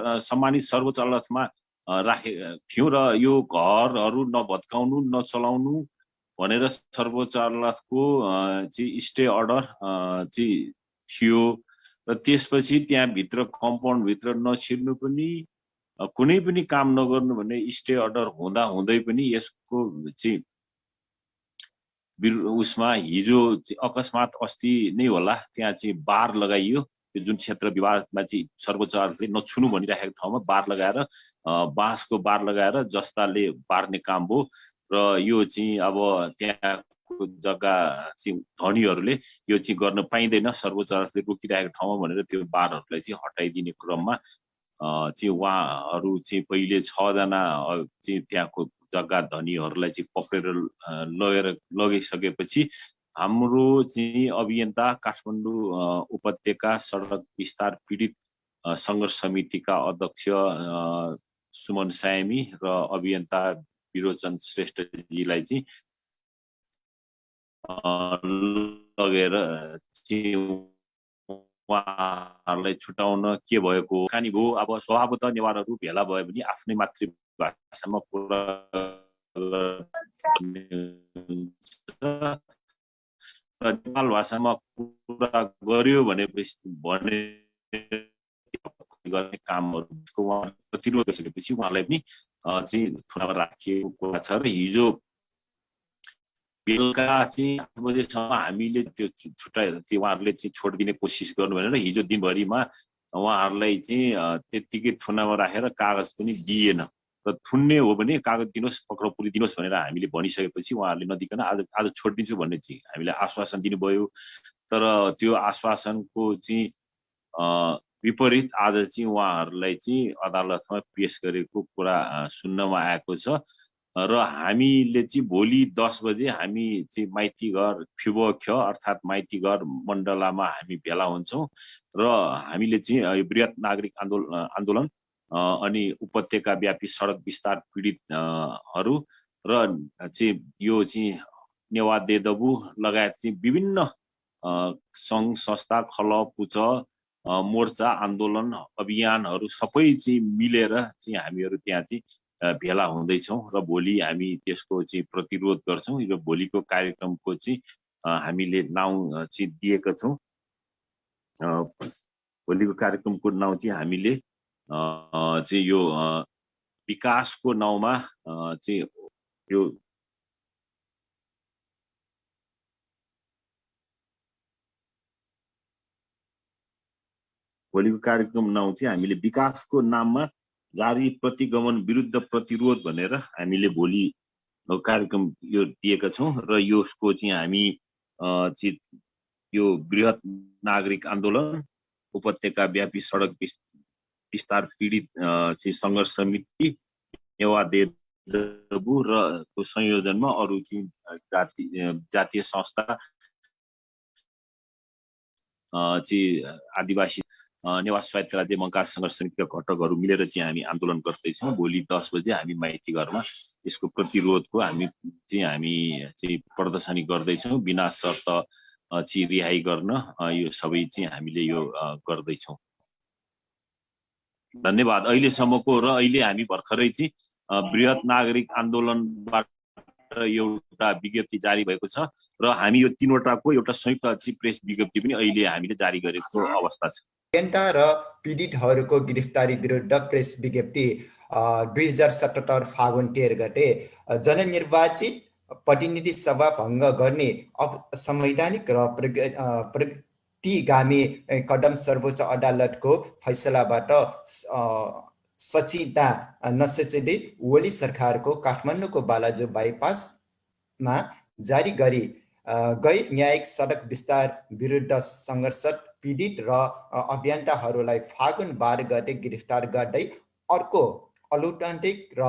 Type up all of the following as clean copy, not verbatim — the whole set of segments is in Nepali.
सम्मानित सर्वोच्च अदालतमा राखेका थियौँ र यो घरहरू नभत्काउनु नचलाउनु भनेर सर्वोच्च अदालतको चाहिँ स्टे अर्डर चाहिँ थियो र त्यसपछि त्यहाँभित्र कम्पाउन्डभित्र नछिर्नु पनि कुनै पनि काम नगर्नु भन्ने स्टे अर्डर हुँदा हुँदै पनि यसको चाहिँ उसमा हिजो अकस्मात अस्ति नै होला त्यहाँ चाहिँ बार लगाइयो त्यो जुन क्षेत्र विवादमा चाहिँ सर्वोच्च अदालतले नछुनु भनिराखेको ठाउँमा बार लगाएर बाँसको बार लगाएर जस्ताले बार्ने काम भयो र यो चाहिँ अब त्यहाँको जग्गा चाहिँ धनीहरूले यो चाहिँ गर्न पाइँदैन सर्वोच्च अदालतले रोकिरहेको ठाउँमा भनेर त्यो बारहरूलाई चाहिँ हटाइदिने क्रममा चाहिँ उहाँहरू चाहिँ पहिले 6 जना चाहिँ त्यहाँको जग्गा धनीहरूलाई चाहिँ पक्रेर लगिसकेपछि हाम्रो चाहिँ अभियन्ता काठमाडौँ उपत्यका सडक विस्तार पीडित संघर्ष समितिका अध्यक्ष सुमन सायमी र अभियन्ता विरोचन श्रेष्ठजीलाई चाहिँ लगेर चाहिँ उहाँहरूलाई छुटाउन के भएको कहानी भयो। अब स्वभावतः नेवारहरू भेला भयो भने आफ्नै मातृभाषामा कुरा नेपाल भाषामा कुरा गर्यो भनेपछि गर्ने कामहरूको उहाँले प्रतिरोध गरिसकेपछि उहाँलाई पनि चाहिँ थुनामा राखिएको कुरा छ र हिजो बेलुका चाहिँ 8 बजेसम्म हामीले त्यो छुट्याएर त्यो उहाँहरूले चाहिँ छोडिदिने कोसिस गर्नु भनेर हिजो दिनभरिमा उहाँहरूलाई चाहिँ त्यत्तिकै थुनामा राखेर कागज पनि दिएन र थुन्ने हो भने कागज दिनुहोस् पक्राउ पुरिदिनुहोस् भनेर हामीले भनिसकेपछि उहाँहरूले नदिकन आज छोडिदिन्छु भन्ने चाहिँ हामीले आश्वासन दिनुभयो। तर त्यो आश्वासनको चाहिँ विपरीत आज चाहिँ उहाँहरूलाई चाहिँ अदालतमा पेश गरेको कुरा सुन्नमा आएको छ र हामीले चाहिँ भोलि 10 बजे हामी चाहिँ माइती घर फिबोक्ष अर्थात् माइती घर मण्डलामा हामी भेला हुन्छौँ र हामीले चाहिँ बृहत नागरिक आन्दोलन अनि उपत्यका व्यापी सडक विस्तार पीडितहरू र चाहिँ यो चाहिँ नेवा देदबु लगायत चाहिँ विभिन्न सङ्घ संस्था खल पुच मोर्चा आन्दोलन अभियानहरू सबै चाहिँ मिलेर चाहिँ हामीहरू त्यहाँ चाहिँ भेला हुँदैछौँ र भोलि हामी त्यसको चाहिँ प्रतिरोध गर्छौँ। यो भोलिको कार्यक्रमको चाहिँ हामीले नाउँ चाहिँ दिएका छौँ। भोलिको कार्यक्रमको नाउँ चाहिँ हामीले चाहिँ यो विकासको नाउँमा चाहिँ यो भोलिको कार्यक्रम नाउँ चाहिँ हामीले विकासको नाममा जारी प्रतिगमन विरुद्ध प्रतिरोध भनेर हामीले भोलि कार्यक्रम यो दिएका छौँ र यसको चाहिँ हामी चाहिँ यो बृहत नागरिक आन्दोलन उपत्यका व्यापी सडक विस्तार पीडित चाहिँ संघर्ष समिति नेवा देदबु र को संयोजनमा अरू चाहिँ जातीय संस्था चाहिँ आदिवासी नेवा स्वायत्त राज्य मङ्का संघर्ष समितिका घटकहरू मिलेर चाहिँ हामी आन्दोलन गर्दैछौँ। भोलि 10 बजे हामी माइती घरमा यसको प्रतिरोधको हामी चाहिँ प्रदर्शनी गर्दैछौँ। बिना शर्त चाहिँ रिहाई गर्न यो सबै चाहिँ हामीले यो गर्दैछौँ। धन्यवाद। अहिलेसम्मको र अहिले हामी भर्खरै चाहिँ बृहत नागरिक आन्दोलनबाट एउटा विज्ञप्ति जारी भएको छ र हामी यो 3वटाको एउटा संयुक्त प्रेस विज्ञप्ति पनि अहिले हामीले जारी गरेको अवस्था छ। अभियन्ता र पीडितहरूको गिरफ्तारी विरुद्ध प्रेस विज्ञप्ति 2077 फागुन 13 गते जननिर्वाचित प्रतिनिधि सभा भङ्ग गर्ने असंवैधानिक र प्रतिगामी कदम सर्वोच्च अदालतको फैसलाबाट सचिदा नसचिँदै ओली सरकारको काठमाडौँको बालाजु बाइपासमा जारी गरी गैर न्यायिक सडक विस्तार विरुद्ध सङ्घर्ष पीडित र अभियन्ताहरूलाई फागुन 12 गते गिरफ्तार गर्दै अर्को अलौकिक र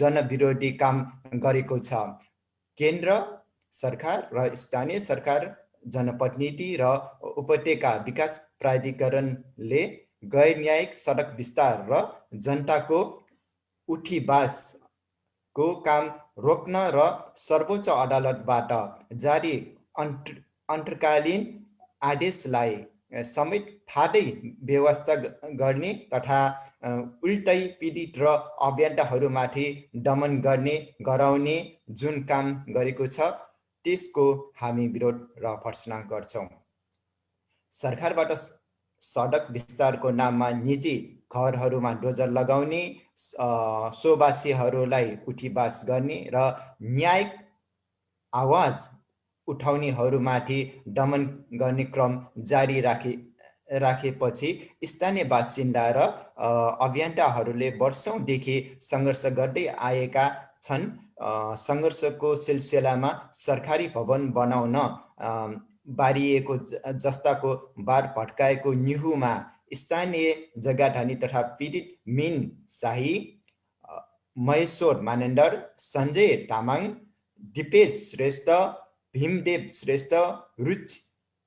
जनविरोधी काम गरेको छ। केन्द्र सरकार र स्थानीय सरकार जनप्रतिनिधि र उपत्यका विकास प्राधिकरणले गैर न्यायिक सडक विस्तार र जनताको उठीबासको काम रोक्न र सर्वोच्च अदालतबाट जारी अन्तर्कालीन आदेशलाई समेत थाहै व्यवस्था गर्ने तथा उल्टै पीडित र अभियन्ताहरूमाथि दमन गर्ने गराउने जुन काम गरेको छ त्यसको हामी विरोध र भर्त्सना गर्छौँ। सरकारबाट सडक विस्तारको नाममा निजी घरहरूमा डोजर लगाउने, सोबासीहरूलाई उठीबास गर्ने र न्यायिक आवाज उठाउनेहरूमाथि दमन गर्ने क्रम जारी राखेपछि स्थानीय बासिन्दा र अभियन्ताहरूले वर्षौंदेखि सङ्घर्ष गर्दै आएका छन्। सङ्घर्षको सिलसिलामा सरकारी भवन बनाउन बारिएको जस्ताको बार भट्काएको निहुमा स्थानीय जग्गाधनी तथा पीडित मिन शाही, महेश्वर मानेन्डर, सञ्जय तामाङ, दिपेश श्रेष्ठ, भीमदेव श्रेष्ठ,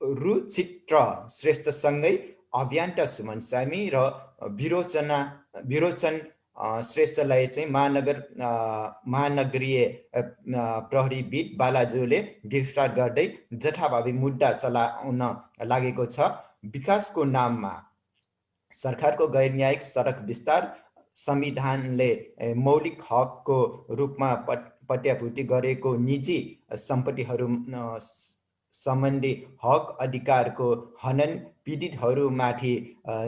रुचित्र श्रेष्ठसँगै अभियन्ता सुमन सामी र विरोचन श्रेष्ठलाई चाहिँ महानगरीय प्रहरीविद बालाजुले गिरफ्तार गर्दै जथाभावी मुद्दा चलाउन लागेको छ। विकासको नाममा सरकारको गैर न्यायिक सडक विस्तार संविधानले मौलिक हकको रूपमा पट्याभुटी गरेको निजी सम्पत्तिहरू सम्बन्धी हक अधिकारको हनन, पीडितहरूमाथि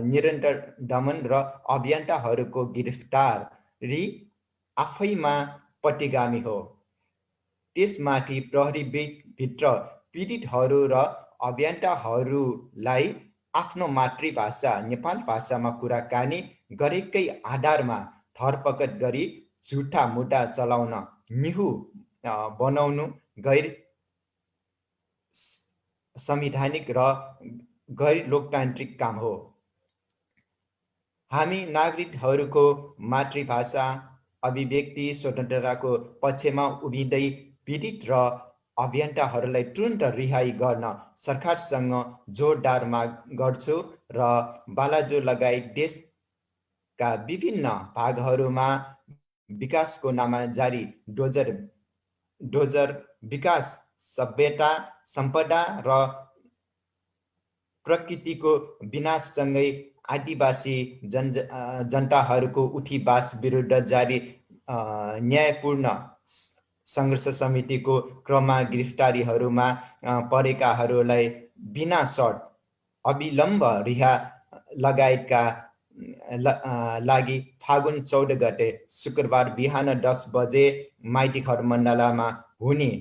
निरन्तर दमन र अभियन्ताहरूको गिरफ्तारी आफैमा प्रतिगामी हो। त्यसमाथि प्रहरीभित्र पीडितहरू र अभियन्ताहरूलाई आफ्नो मातृभाषा नेपाल भाषामा कुराकानी गरेकै आधारमा धरपकड गरी झुटा मुद्दा चलाउन निहु बनाउनु गैर संवैधानिक र गैर लोकतान्त्रिक काम हो। हामी नागरिकहरूको मातृभाषा अभिव्यक्ति स्वतन्त्रताको पक्षमा उभिँदै पीडित र अभियन्ताहरूलाई तुरन्त रिहाई गर्न सरकारसँग जोरदार माग गर्छु र बालाजु लगायत देशका विभिन्न भागहरूमा विकासको नाममा जारी डोजर विकास, सभ्यता, सम्पदा र प्रकृतिको विनाशसँगै आदिवासी जनताहरूको उठीबास विरुद्ध जारी न्यायपूर्ण सङ्घर्ष समितिको क्रममा गिरफ्तारीहरूमा परेकाहरूलाई बिना शर्त अविलम्ब रिहा लगायतका लागि फागुन 14 गते शुक्रबार बिहान 10 बजे माइतीघर मण्डलामा हुने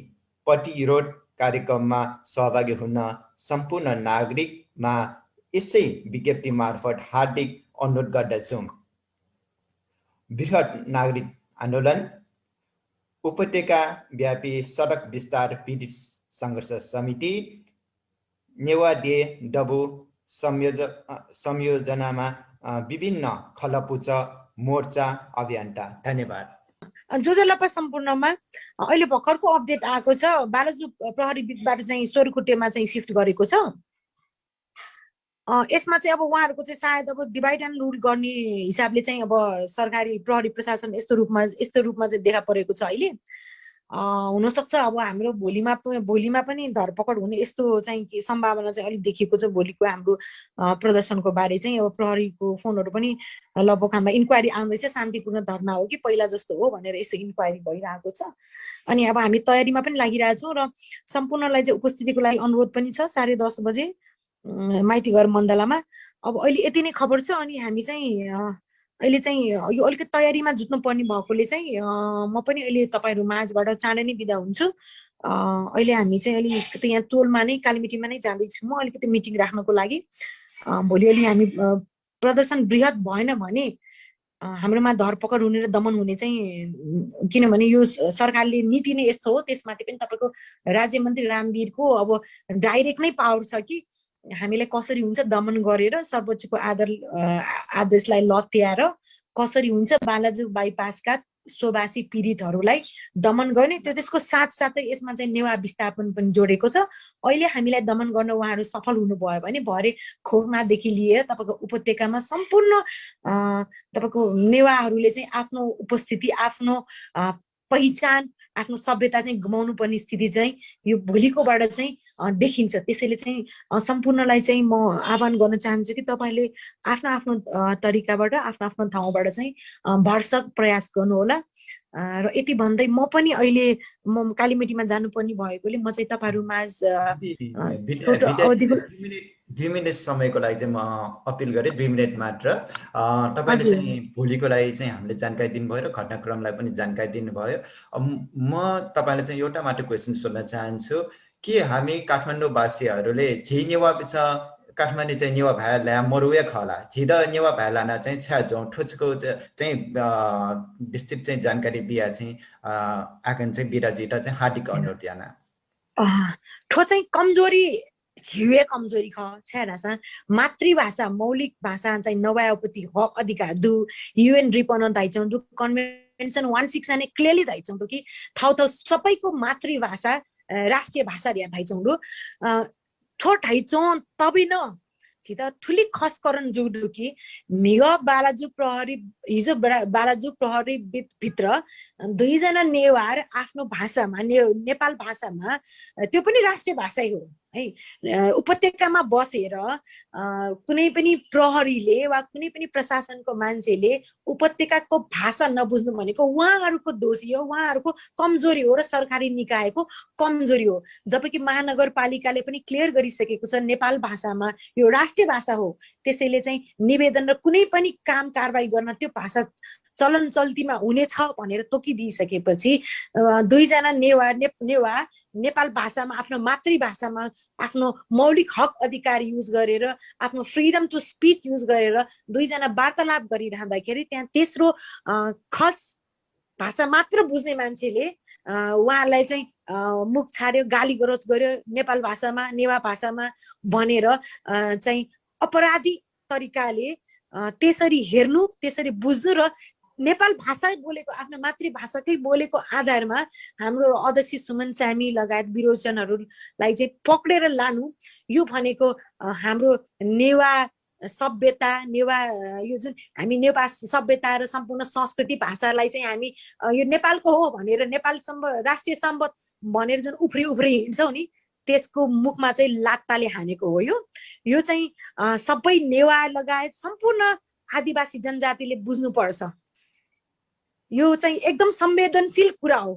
प्रतिरोध कार्यक्रममा सहभागी हुन सम्पूर्ण नागरिकमा यसै विज्ञप्ति मार्फत हार्दिक अनुरोध गर्दछौँ। बृहत नागरिक आन्दोलन उपत्यका व्यापी सडक विस्तार पीडित सङ्घर्ष समिति नेवादे डबु संयोजनामा विभिन्न खलपुच मोर्चा अभियन्ता। धन्यवाद। जोजलपा सम्पूर्णमा अहिले भर्खरको अपडेट आएको छ। बालाजु प्रहरीबाट चाहिँ सोरकुटेमा चाहिँ शिफ्ट गरेको छ। यसमा चाहिँ अब उहाँहरूको चाहिँ सायद अब डिभाइड एन्ड रुल गर्ने हिसाबले चाहिँ अब सरकारी प्रहरी प्रशासन यस्तो रूपमा चाहिँ देखा परेको छ अहिले। हुनसक्छ अब हाम्रो भोलिमा पनि धरपकड हुने यस्तो चाहिँ सम्भावना चाहिँ अलिक देखिएको छ। भोलिको हाम्रो प्रदर्शनको बारे चाहिँ अब प्रहरीको फोनहरू पनि लगभग हाम्रो इन्क्वायरी आउँदैछ, शान्तिपूर्ण धरना हो कि पहिला जस्तो हो भनेर यसो इन्क्वायरी भइरहेको छ। अनि अब हामी तयारीमा पनि लागिरहेछौँ र सम्पूर्णलाई चाहिँ उपस्थितिको लागि अनुरोध पनि छ 10:30 बजे माइतीघर मण्डलामा। अब अहिले यति नै खबर छ। अनि हामी चाहिँ अहिले चाहिँ यो अलिकति तयारीमा जुट्नु पर्ने भएकोले चाहिँ म पनि अहिले तपाईँहरू माझबाट चाँडै नै बिदा हुन्छु। अहिले हामी चाहिँ अलिकति यहाँ टोलमा नै कालीमिटीमा नै जाँदैछु म अलिकति मिटिङ राख्नको लागि। भोलि हामी प्रदर्शन बृहत भएन भने हाम्रोमा धरपकड हुने र दमन हुने चाहिँ, किनभने यो सरकारले नीति नै यस्तो हो। त्यसमाथि पनि तपाईँको राज्य मन्त्री रामवीरको अब डाइरेक्ट नै पावर छ कि हामीलाई कसरी हुन्छ दमन गरेर सर्वोच्चको आदेशलाई लत्याएर कसरी हुन्छ बालाजु बाइपासका सोबासी पीडितहरूलाई दमन गर्ने। त्यसको साथसाथै यसमा चाहिँ नेवा विस्थापन पनि जोडेको छ। अहिले हामीलाई दमन गर्न उहाँहरू सफल हुनुभयो भने भरे खोरमादेखि लिएर तपाईँको उपत्यकामा सम्पूर्ण तपाईँको नेवाहरूले चाहिँ आफ्नो उपस्थिति आफ्नो पहिचान आफ्नो सभ्यता चाहिँ गुमाउनु पर्ने स्थिति चाहिँ यो भोलिकोबाट चाहिँ देखिन्छ। त्यसैले चाहिँ सम्पूर्णलाई चाहिँ म आह्वान गर्न चाहन्छु कि तपाईँले आफ्नो आफ्नो तरिकाबाट आफ्नो आफ्नो ठाउँबाट चाहिँ भरसक प्रयास गर्नुहोला। र यति भन्दै म पनि अहिले म कालीमेटीमा जानुपर्ने भएकोले म चाहिँ तपाईँहरूमाझ छोटो अवधिको 2 मिनट समयको लागि चाहिँ म अपिल गरेँ, 2 मिनट मात्र। तपाईँले चाहिँ भोलिको लागि चाहिँ हामीले जानकारी दिनुभयो र घटनाक्रमलाई पनि जानकारी दिनुभयो। म तपाईँलाई चाहिँ एउटा मात्र क्वेसन सोध्न चाहन्छु कि हामी काठमाडौँवासीहरूले झि नेवा बिच काठमाडौँ चाहिँ नेवा भाया ल्या मरुए खला झिद नेवा भायालाना चाहिँ छ्या जो ठोचको चाहिँ विस्तृत चाहिँ जानकारी बिहा चाहिँ आकन चाहिँ बिराजिटा चाहिँ हार्दिक अनुरोध याना ठो चाहिँ कमजोरी हिवे कमजोरी ख छ्यारासा मातृभाषा मौलिक भाषा चाहिँ नवायोपति हक अधिकार दु युएन रिपोर्ट दाइचौं दु कन्भेन्सन 169 ने क्लियरली दाइचौं कि थाउ सबैको मातृभाषा राष्ट्रिय भाषा र्या दाइचौं दु ठो ठाइचौं तबै न छिता ठुली खसकरण जुडु कि मिग बालाजु प्रहरी हिजो बालाजु प्रहरी भित्र 2 जना नेवार आफ्नो भाषामा नेपाल भाषामा त्यो पनि राष्ट्रिय भाषै हो है उपत्यकामा बसेर कुनै पनि प्रहरीले वा कुनै पनि प्रशासनको मान्छेले उपत्यकाको भाषा नबुझ्नु भनेको उहाँहरुको दोषी हो, उहाँहरुको कमजोरी हो र सरकारी निकायको कमजोरी हो। जबकि महानगरपालिकाले पनि क्लियर गरिसकेको छ नेपाल भाषामा यो राष्ट्रिय भाषा हो। त्यसैले चाहिँ निवेदन र कुनै पनि काम कारबाही गर्न त्यो भाषा चलन चल्तीमा हुनेछ भनेर तोकिदिइसकेपछि 2 जना नेवा नेपाल भाषामा आफ्नो मातृभाषामा आफ्नो मौलिक हक अधिकार युज गरेर आफ्नो फ्रीडम टु स्पीच युज गरेर 2 जना वार्तालाप गरिरहँदाखेरि त्यहाँ तेस्रो खस भाषा मात्र बुझ्ने मान्छेले उहाँलाई चाहिँ मुख छाड्यो, गाली गरोज गर्यो, नेपाल भाषामा नेवा भाषामा भनेर चाहिँ अपराधी तरिकाले त्यसरी हेर्नु, त्यसरी बुझ्नु र नेपाल भाषा बोलेको आफ्नो मातृभाषाकै बोलेको आधारमा हाम्रो अध्यक्ष सुमन स्यामी लगायत विरोचनहरूलाई चाहिँ पक्रेर लानु, यो भनेको हाम्रो नेवा सभ्यता नेवा यो जुन हामी नेपाल सभ्यता र सम्पूर्ण संस्कृति भाषालाई चाहिँ हामी यो नेपालको हो भनेर नेपाल राष्ट्रिय सम्पद भनेर जुन उफ्री हिँड्छौँ नि त्यसको मुखमा चाहिँ लात्ताले हानेको हो। यो चाहिँ सबै नेवा लगायत सम्पूर्ण आदिवासी जनजातिले बुझ्नु पर्छ। यो चाहिँ एकदम संवेदनशील कुरा हो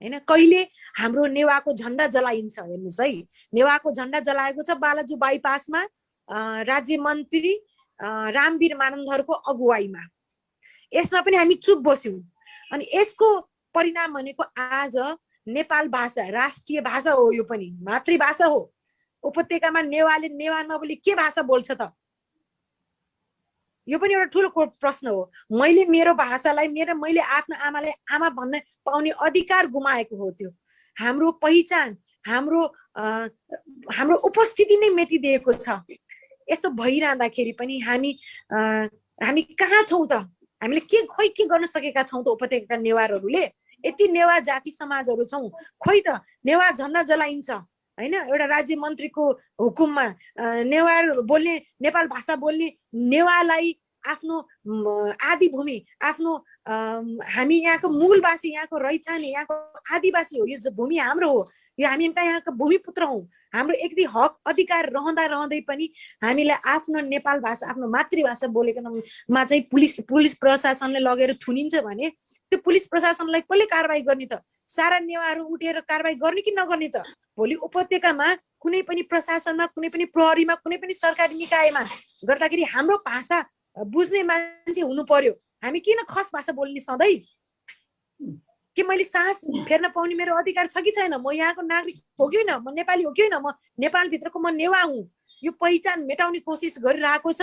हैन। कहिले हाम्रो नेवाको झण्डा जलाइन्छ हेर्नुस् है, नेवाको झण्डा जलाएको छ बालाजु बाइपासमा राज्य मन्त्री रामवीर मानन्धरको अगुवाईमा। यसमा पनि हामी चुप बस्यौं अनि यसको परिणाम भनेको आज नेपाल भाषा राष्ट्रिय भाषा हो, यो पनि मातृभाषा हो। उपत्यकामा नेवाले नेवा नबोली के भाषा बोल्छ त? यो पनि एउटा ठुलो प्रश्न हो। मैले मेरो भाषालाई मैले आफ्नो आमालाई आमा भन्न पाउने अधिकार गुमाएको हो। त्यो हाम्रो पहिचान हाम्रो उपस्थिति नै मेटिदिएको छ। यस्तो भइरहँदाखेरि पनि हामी कहाँ छौं त? हामीले के गर्न सकेका छौं त? उपत्यकाका नेवारहरूले यति नेवा जाति समाजहरू छौं, खोइ त नेवा झण्डा जलाइन्छ हैन। एउटा राज्य मन्त्रीको हुकुममा नेवार बोल्ने नेपाल भाषा बोल्ने नेवालाई आफ्नो आदि भूमि आफ्नो हामी यहाँको मूलवासी, यहाँको रैथाने, यहाँको आदिवासी हो। यो भूमि हाम्रो हो, यो हामी यहाँको भूमिपुत्र हौं। हाम्रो एकदि हक अधिकार रहँदै पनि हामीलाई आफ्नो नेपाल भाषा आफ्नो मातृभाषा बोलेकोमा चाहिँ पुलिस प्रशासनले लगेर थुनिन्छ भने त्यो पुलिस प्रशासनलाई कसले कारबाही गर्ने त? सारा नेवाहरू उठेर कारबाही गर्ने कि नगर्ने त? भोलि उपत्यकामा कुनै पनि प्रशासनमा, कुनै पनि प्रहरीमा, कुनै पनि सरकारी निकायमा गर्दाखेरि हाम्रो भाषा बुझ्ने मान्छे हुनु पर्यो। हामी किन खस भाषा बोल्ने सधैँ? कि मैले सास फेर्न पाउने मेरो अधिकार छ कि छैन? म यहाँको नागरिक हो कि होइन? म नेपाली हो कि होइन? म नेपालभित्रको म नेवा हुँ। यो पहिचान मेटाउने कोसिस गरिरहेको छ।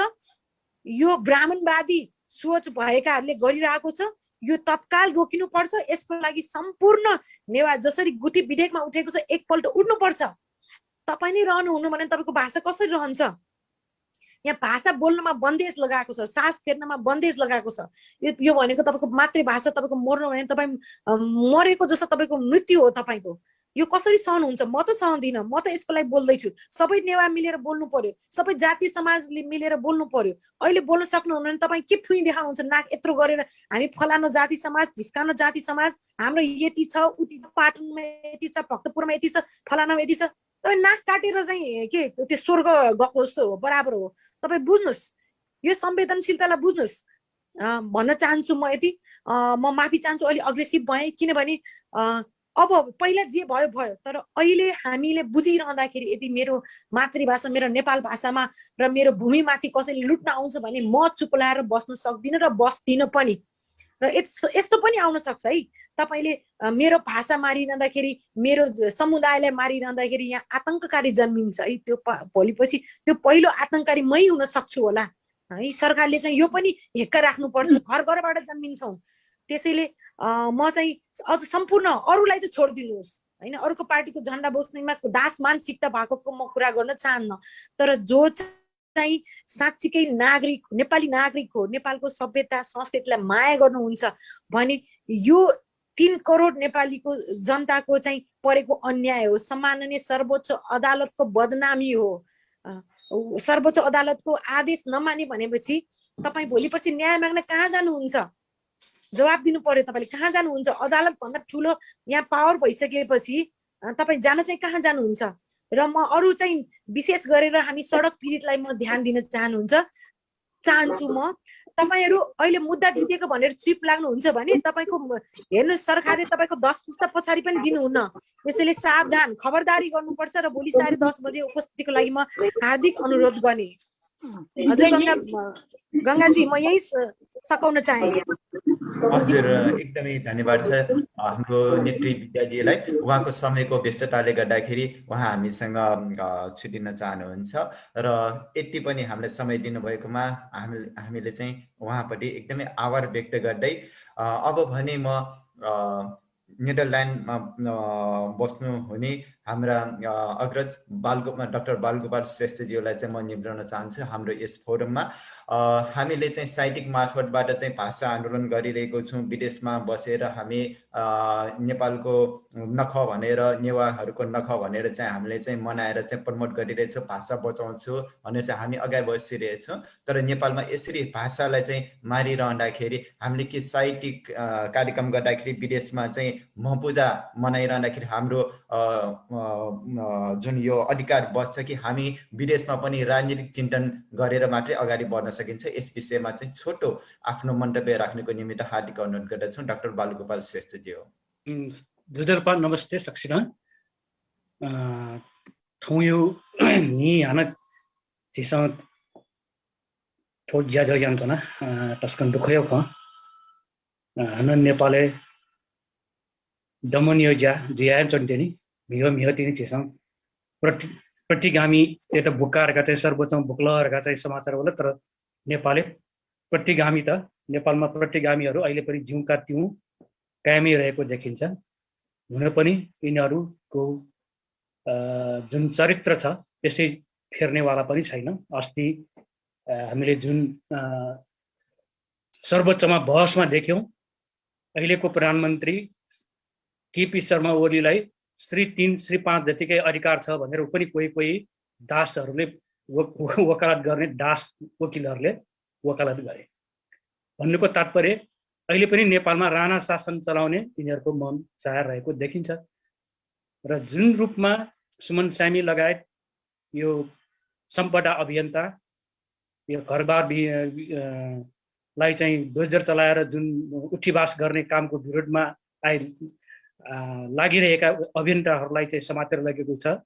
यो ब्राह्मणवादी सोच भएकाहरूले गरिरहेको छ। यो तत्काल रोकिनु पर्छ। यसको लागि सम्पूर्ण नेवा जसरी गुठी विधेयकमा उठेको छ एकपल्ट उठ्नु पर्छ। तपाई नै रहनुहुन्न भने तपाईको भाषा कसरी रहन्छ? यहाँ भाषा बोल्नमा बन्देज लगाएको छ, सास फेर्नमा बन्देज लगाएको छ। यो भनेको तपाईको मातृभाषा, तपाईको मर्नु भने तपाई मरेको जस्तो, तपाईको मृत्यु हो। तपाईको यो कसरी सहन हुन्छ? म त सहदिनँ, म त यसको लागि बोल्दैछु। सबै नेवा मिलेर बोल्नु पर्यो, सबै जाति समाजले मिलेर बोल्नु पर्यो। अहिले बोल्न सक्नुहुन्न भने तपाईँ के ठुई देखाउनुहुन्छ? नाक यत्रो गरेर हामी फलानो जाति समाज, ढिस्कानो जाति समाज, हाम्रो यति छ, उति छ, पाटनमा यति छ, भक्तपुरमा यति छ, फलानामा यति छ। तपाईँ नाक काटेर चाहिँ के त्यो स्वर्ग गएको जस्तो हो, बराबर हो। तपाईँ बुझ्नुहोस्, यो संवेदनशीलतालाई बुझ्नुहोस् भन्न चाहन्छु म। यति म माफी चाहन्छु, अलि अग्रेसिभ भएँ, किनभने अब पहिला जे भयो भयो, तर अहिले हामीले बुझिरहँदाखेरि यदि मेरो मातृभाषा मेरो नेपाल भाषामा र मेरो भूमिमाथि कसैले लुट्न आउँछ भने म चुप लाएर बस्न सक्दिनँ र बस्दिनँ पनि। र यस्तो पनि आउन सक्छ है, तपाईँले मेरो भाषा मारिरहँदाखेरि, मेरो समुदायलाई मारिरहँदाखेरि यहाँ आतङ्ककारी जन्मिन्छ है। त्यो भोलिपछि त्यो पहिलो आतङ्ककारी मै हुन सक्छु होला है। सरकारले चाहिँ यो पनि हेक्का राख्नुपर्छ, घर घरबाट जन्मिन्छौँ। त्यसैले म चाहिँ अझ सम्पूर्ण अरूलाई त छोडिदिनुहोस् होइन, अरूको पार्टीको झन्डा बोक्नेमा दास मानसिकता भएकोको म कुरा गर्न चाहन्न। तर जो चाहिँ साँच्चीकै नागरिक, नेपाली नागरिक हो, नेपालको सभ्यता संस्कृतिलाई माया गर्नुहुन्छ भने यो 3 करोड नेपालीको जनताको चाहिँ परेको अन्याय हो। सम्माननीय सर्वोच्च अदालतको बदनामी हो। सर्वोच्च अदालतको आदेश नमाने भनेपछि तपाईँ भोलिपर्सि न्याय माग्न कहाँ जानुहुन्छ? जवाब दिनु पर्यो। तपाईँले कहाँ जानुहुन्छ? अदालत भन्दा ठुलो यहाँ पावर भइसकेपछि तपाईँ जान चाहिँ कहाँ जानुहुन्छ? र म अरू चाहिँ विशेष गरेर हामी सडक पीडितलाई म ध्यान दिन चाहन्छु म। तपाईँहरू अहिले मुद्दा जितेको भनेर चिप लाग्नुहुन्छ भने तपाईँको हेर्नु, सरकारले तपाईँको 10 पुस्ता पछाडि पनि दिनुहुन्न। त्यसैले सावधान, खबरदारी गर्नुपर्छ। र भोलि 10:30 बजे उपस्थितिको लागि म हार्दिक अनुरोध गर्ने। हजुर गङ्गाजी, म यही सकाउन चाहे। हजुर, एकदमै धन्यवाद छ हाम्रो नेत्री विद्याजीलाई। उहाँको समयको व्यस्तताले गर्दाखेरि उहाँ हामीसँग छुटिन चाहनुहुन्छ र यति पनि हामीलाई समय दिनुभएकोमा हामीले चाहिँ उहाँप्रति एकदमै आभार व्यक्त गर्दै अब भने म नेदरल्यान्डमा बस्नु हुने हाम्रा अग्रज डाक्टर बालगोपाल श्रेष्ठज्यूलाई चाहिँ म निम्त्याउन चाहन्छु हाम्रो यस फोरममा। हामीले चाहिँ साहित्यिक मार्फतबाट चाहिँ भाषा आन्दोलन गरिरहेको छौँ। विदेशमा बसेर हामी नेपालको नख भनेर, नेवारहरूको नख भनेर चाहिँ हामीले चाहिँ मनाएर चाहिँ प्रमोट गरिरहेछौँ, भाषा बचाउँछु भनेर चाहिँ हामी अगाडि बसिरहेछौँ। तर नेपालमा यसरी भाषालाई चाहिँ मारिरहँदाखेरि हामीले के साहित्यिक कार्यक्रम गर्दाखेरि विदेशमा चाहिँ महपूजा मनाइरहँदाखेरि हाम्रो जुन यो अधिकार बस्छ कि हामी विदेशमा पनि राजनीतिक चिन्तन गरेर मात्रै अगाडि बढ्न सकिन्छ। यस विषयमा चाहिँ छोटो आफ्नो मन्तव्य राख्नको निमित्त हार्दिक अनुरोध गर्दछौँ। डाक्टर बालगोपाल श्रेष्ठजी हो। जुजरपा नमस्ते सक्सिना ठौयो नि हाना चिसँग ठोक ज्या जग्यान्तना टस्कन दुखयो ख हाना नेपाले दमनियो ज्या जिया चन्टेनी मियो मियो तिनी चिसँग प्रतिगामी एउटा बुक्काहरूका चाहिँ सर्वोच्च बुक्लहरूका चाहिँ समाचार होला। तर नेपालले प्रतिगामी त नेपालमा प्रतिगामीहरू अहिले पनि जिउका तिउँ कायमै रहेको देखिन्छ। हुन पनि यिनीहरूको जुन चरित्र छ त्यसै फेर्नेवाला पनि छैन। अस्ति हामीले जुन सर्वोच्चमा बहसमा देख्यौँ, अहिलेको प्रधानमन्त्री केपी शर्मा ओलीलाई श्री 3 श्री 5 जतिकै अधिकार छ भनेर पनि कोही दासहरूले वकालत गर्ने दास वकिलहरूले वकालत गरे। भन्नुको तात्पर्य अहिले पनि नेपालमा राणा शासन चलाउने यिनीहरूको मन चाहेर रहेको देखिन्छ। र जुन रूपमा सुमन सामी लगायत यो सम्पदा अभियन्ता यो घरबार लाई चाहिँ डोजर चलाएर जुन उठीवास गर्ने कामको विरोधमा लागिरहेका अभियन्ताहरूलाई चाहिँ समातेर लगेको छ,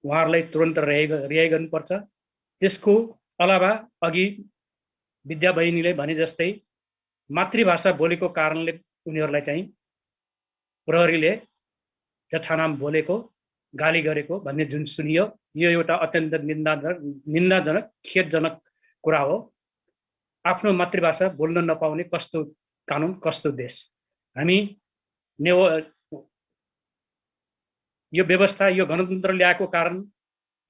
उहाँहरूलाई तुरन्त रिहाई गर्नुपर्छ। त्यसको अलावा अघि विद्या बहिनीले भने जस्तै मातृभाषा बोलेको कारणले उनीहरूलाई चाहिँ प्रहरीले जथानाम बोलेको, गाली गरेको भन्ने जुन सुनियो, यो एउटा अत्यन्त निन्दाजनक खेदजनक कुरा हो। आफ्नो मातृभाषा बोल्न नपाउने कस्तो कानुन, कस्तो देश। हामी यो व्यवस्था, यो गणतन्त्र ल्याएको कारण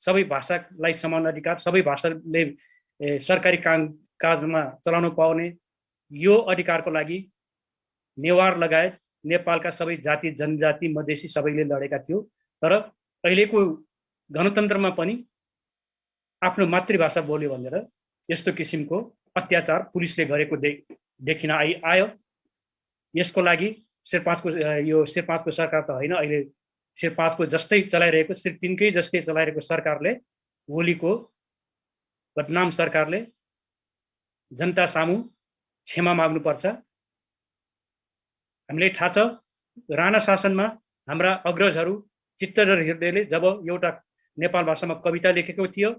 सबै भाषालाई समान अधिकार, सबै भाषाले सरकारी कामकाजमा चलाउन पाउने यो अधिकारको लागि नेवार लगायत नेपालका सबै जाति जनजाति मधेसी सबैले लडेका थियो। तर अहिलेको गणतन्त्रमा पनि आफ्नो मातृभाषा बोल्यो भनेर यस्तो किसिमको अत्याचार पुलिसले गरेको देखिन आयो। यसको लागि यो शेरपाँचको सरकार त होइन, अहिले शेरपाँचको जस्तै चलाइरहेको श्री 3 कै जस्तै चलाइरहेको सरकारले, ओलीको बदनाम सरकारले जनता सामु क्षमा माग्नुपर्छ। हामीलाई थाहा छ राणा शासनमा हाम्रा अग्रजहरू चित्तहर हृदयले जब एउटा नेपाल भाषामा कविता लेखेको थियो,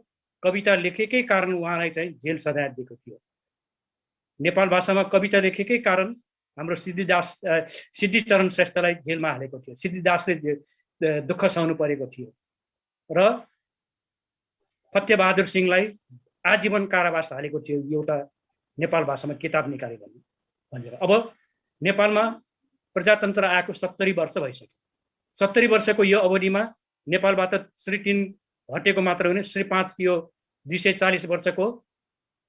कविता लेखेकै कारण उहाँलाई चाहिँ जेल सजाय दिएको थियो। नेपाल भाषामा कविता लेखेकै कारण हाम्रो सिद्धिचरण श्रेष्ठलाई जेलमा हालेको थियो। सिद्धिदासले दुःख सहनु परेको थियो र फतेबहादुर सिंहलाई आजीवन कारावास हालेको थियो एउटा नेपाल भाषामा किताब निकाले भनेर। अब नेपालमा प्रजातन्त्र आएको 70 वर्ष भइसक्यो। 70 वर्षको यो अवधिमा नेपालबाट श्री 3 हटेको मात्र होइन, श्री 5 यो 240 वर्षको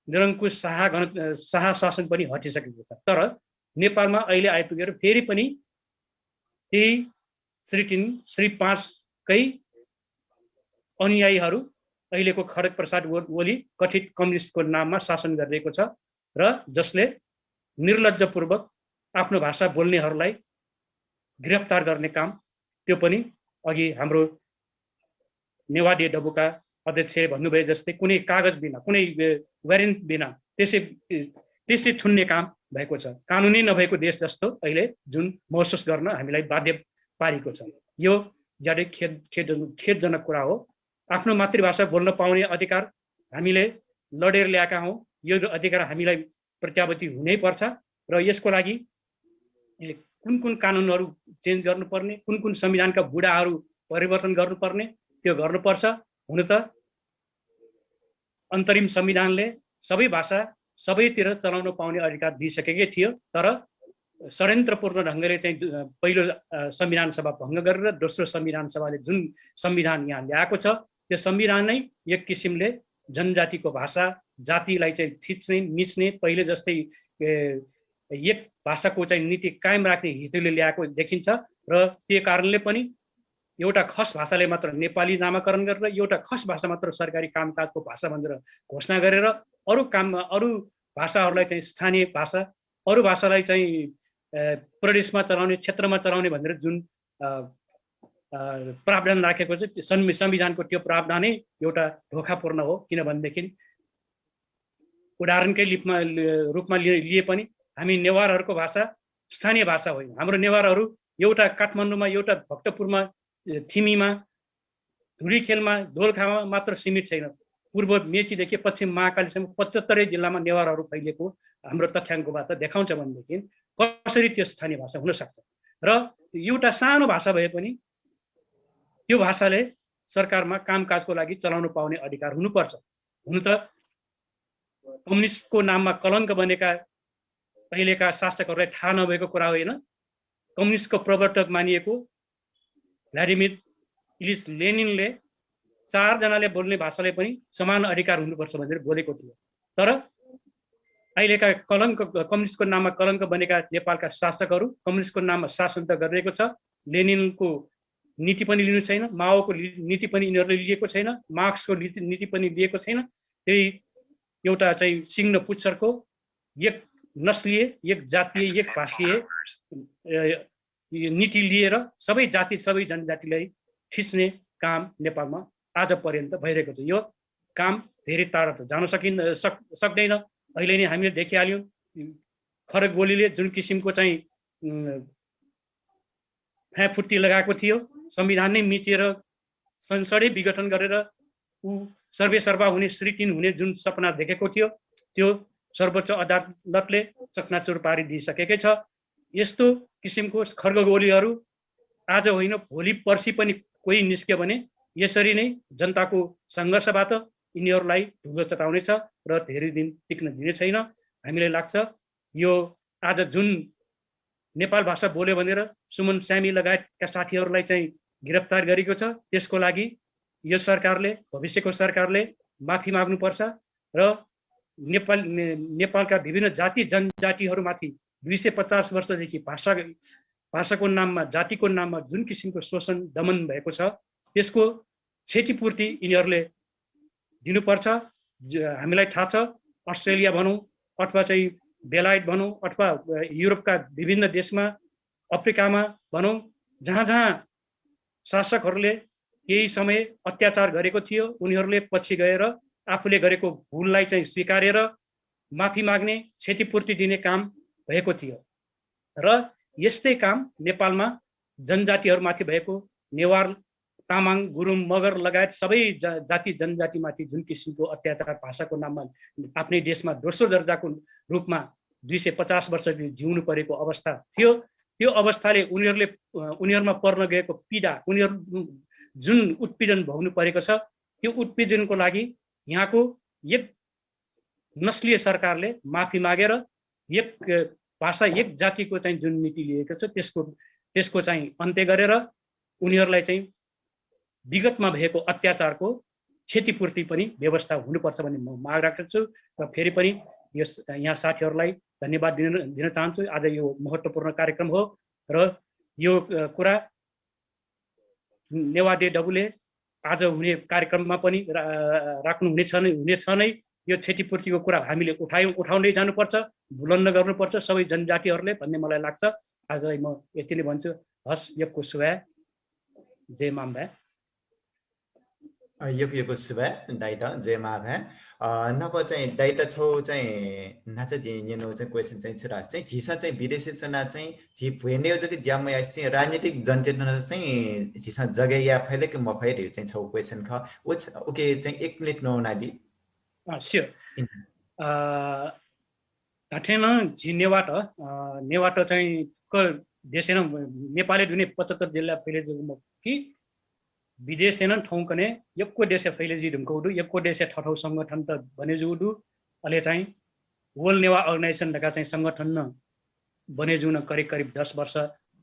निरङ्कुश शाह शासन पनि हटिसकेको छ। तर नेपालमा अहिले आइपुगेर फेरि पनि त्यही श्री 3 श्री 5 कै अनुयायीहरू अहिलेको खड्ग प्रसाद ओली कथित कम्युनिस्टको नाममा शासन गरिरहेको छ र जसले निर्लज्जपूर्वक आफ्नो भाषा बोल्नेहरूलाई गिरफ्तार गर्ने काम, त्यो पनि अघि हाम्रो नेवादी डबुका अध्यक्षले भन्नुभए जस्तै कुनै कागज बिना, कुनै वारेन्ट बिना त्यसै थुन्ने काम भएको छ। कानुनै नभएको देश जस्तो अहिले जुन महसुस गर्न हामीलाई बाध्य पारेको छ। यो ज्यादै खेदजनक कुरा हो। आफ्नो मातृभाषा बोल्न पाउने अधिकार हामीले लडेर ल्याएका हौँ। यो अधिकार हामीलाई प्रत्यावर्ती हुनै पर्छ र यसको लागि कुन कुन कानुनहरू चेन्ज गर्नुपर्ने, कुन कुन संविधानका बुँडाहरू परिवर्तन गर्नुपर्ने, त्यो गर्नुपर्छ। हुन त अन्तरिम संविधानले सबै भाषा सबैतिर चलाउन पाउने अधिकार दिइसकेकै थियो, तर षड्यन्त्रपूर्ण ढङ्गले चाहिँ पहिलो संविधान सभा भङ्ग गरेर दोस्रो संविधान सभाले जुन संविधान यहाँ ल्याएको छ, त्यो संविधान नै एक किसिमले जनजातिको भाषा जातिलाई चाहिँ थिच्ने मिच्ने, पहिले जस्तै एक भाषाको चाहिँ नीति कायम राख्ने हेतुले ल्याएको देखिन्छ। र त्यो कारणले पनि एउटा खस भाषाले मात्र नेपाली नामाकरण गरेर एउटा खस भाषा मात्र सरकारी कामकाजको भाषा भनेर घोषणा गरेर अरू भाषाहरूलाई चाहिँ स्थानीय भाषा, अरू भाषालाई चाहिँ प्रदेशमा चलाउने, क्षेत्रमा चलाउने भनेर जुन प्रावधान राखेको छ, संविधानको त्यो प्रावधानै एउटा धोखापूर्ण हो। किनभनेदेखि उदाहरणकै रूपमा लिए पनि हामी नेवारहरूको भाषा स्थानीय भाषा होइन। हाम्रो नेवारहरू एउटा काठमाडौँमा, एउटा भक्तपुरमा, थिमीमा, धुरीखेलमा, दोलखामा मात्र सीमित छैन। पूर्व मेचीदेखि पश्चिम महाकालीसम्म 75 जिल्लामा नेवारहरू फैलिएको हाम्रो तथ्याङ्कबाट देखाउँछ भनेदेखि कसरी त्यो स्थानीय भाषा हुन सक्छ। र एउटा सानो भाषा भए पनि त्यो भाषाले सरकारमा कामकाजको लागि चलाउन पाउने अधिकार हुनुपर्छ। हुन त कम्युनिस्टको नाममा कलङ्क बनेका अहिलेका शासकहरूलाई थाहा नभएको कुरा होइन। कम्युनिस्टको प्रवर्तक मानिएको भ्लादिमिर इलिच लेनिनले 4 जनाले बोल्ने भाषाले पनि समान अधिकार हुनुपर्छ भनेर बोलेको थियो। तर अहिलेका कम्युनिस्टको नाममा कलङ्क बनेका नेपालका शासकहरू कम्युनिस्टको नाममा शासन त गरिरहेको छ, लेनिनको नीति पनि लिनु छैन, माओको नीति पनि यिनीहरूले लिएको छैन, मार्क्सको नीति पनि लिएको छैन। त्यही एउटा चाहिँ सिङ्न पुच्छरको एक नस्लीय, एक जातीय, एक भाषीय नीति लिएर सबै जाति, सबै जनजातिलाई खिच्ने काम नेपालमा आज पर्यन्त भइरहेको छ। यो काम धेरै टाढा त जान सक्दैन। अहिले नै हामीले देखिहाल्यौँ खड्ग ओलीले जुन किसिमको चाहिँ फ्याँफुर्ती लगाएको थियो, संविधान नै मिचेर संसदै विघटन गरेर ऊ सर्वेसर्वा हुने, श्री 3 हुने जुन सपना देखेको थियो, त्यो सर्वोच्च अदालतले चकनाचुर पारिदिइसकेकै छ। यस्तो किसिमको खड्ग ओलीहरू आज होइन भोलि पर्सि पनि कोही निस्क्यो भने यसरी नै जनताको सङ्घर्षबाट यिनीहरूलाई ढुङ्गो चटाउनेछ र धेरै दिन टिक्न दिने छैन। हामीलाई लाग्छ यो आज जुन नेपाल भाषा बोल्यो भनेर सुमन स्यामी लगायतका साथीहरूलाई चाहिँ गिरफ्तार गरेको छ, त्यसको लागि यो सरकारले, भविष्यको सरकारले माफी माग्नुपर्छ र नेपालका विभिन्न जाति जनजातिहरूमाथि 250 वर्षदेखि भाषा भाषाको नाममा जातिको नाममा जुन किसिमको शोषण दमन भएको छ त्यसको क्षतिपूर्ति यिनीहरूले दिनुपर्छ। हामीलाई थाहा छ अस्ट्रेलिया भनौँ अथवा चाहिँ बेलायत भनौँ अथवा युरोपका विभिन्न देशमा अफ्रिकामा भनौँ जहाँ जहाँ शासकहरूले केही समय अत्याचार गरेको थियो उनीहरूले पछि गएर आफूले गरेको भुललाई चाहिँ स्वीकारेर माफी माग्ने क्षतिपूर्ति दिने काम भएको थियो र यस्तै काम नेपालमा जनजातिहरूमाथि भएको नेवार तामाङ गुरुङ मगर लगायत सबै जाति जनजातिमाथि जुन किसिमको अत्याचार भाषाको नाममा आफ्नै देशमा दोस्रो दर्जाको रूपमा 250 वर्ष जिउनु परेको अवस्था थियो। त्यो अवस्थाले उनीहरूमा पर्न गएको पीडा उनीहरू जुन उत्पीडन भोग्नु परेको छ त्यो उत्पीडनको लागि यहाँको एक नस्लीय सरकारले माफी मागेर एक भाषा एक जातिको चाहिँ जुन नीति लिएको छ त्यसको चाहिँ अन्त्य गरेर उनीहरूलाई चाहिँ विगतमा भएको अत्याचारको क्षतिपूर्ति पनि व्यवस्था हुनुपर्छ भन्ने म माग राख्दछु र फेरि पनि यहाँ साथीहरूलाई धन्यवाद दिन चाहन्छु। आज यो महत्त्वपूर्ण कार्यक्रम हो र यो कुरा नेवादे डबुले आज हुने कार्यक्रममा पनि राख्नुहुनेछ नै। यो क्षतिपूर्तिको कुरा हामीले उठाउँदै जानुपर्छ, बुलन्द गर्नुपर्छ सबै जनजातिहरूले भन्ने मलाई लाग्छ। आजलाई म यति नै भन्छु। हस् यको सुभा जय माम्बा यको सुभा दाइटा जय माभा नप चाहिँ दाइटा छौ चाहिँ नाच दिनो चाहिँ क्वेसन चाहिँ छुरा चाहिँ झिसा चाहिँ विदेशी चुना चाहिँ झि फुएने जति ज्याम चाहिँ राजनीतिक जनचेतना चाहिँ झिसा जग्गा या फैले कि म फैरे चाहिँ छौ क्वेसन ख ओके चाहिँ 1 मिनेट नो नादी स्योर काठेन झि नेवाट चाहिँ देशेन नेपाली दुने 75 जिल्ला फैले कि विदेश सेन ठाउँकने यक्को देश फैले जी ढुमकौडु यक्को देश ठठौ संगठन त बने जुडु अहिले चाहिँ वर्ल्ड नेवा अर्गनाइजेसन ढका चाहिँ संगठन न बने जुन करिब 10 वर्ष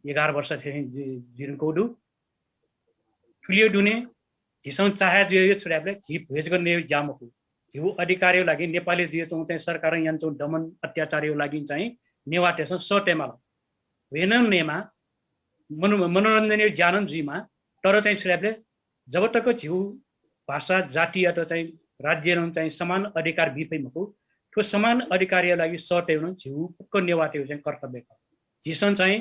11 वर्ष थे जिरकौडु ठुलियो दुने झिसौँ चाहे दियो छुड्याले झि भेज गर्ने जामको झिउ अधिकारको लागि नेपाली दियो चाहिँ सरकार यहाँ चाहिँ दमन अत्याचारको लागि चाहिँ नेवा त्यसो सटेमा वेन नेमा मनोरञ्जन जानन जीमा तर चाहिँ छुड्याले जब तक झिउ भाषा जाति अथवा चाहिँ राज्य चाहिँ समान अधिकार बिपैमाको त्यो समान अधिकारको लागि सटेउन झिउ पक्क नेवाटे चाहिँ कर्तव्य छ। झिसन चाहिँ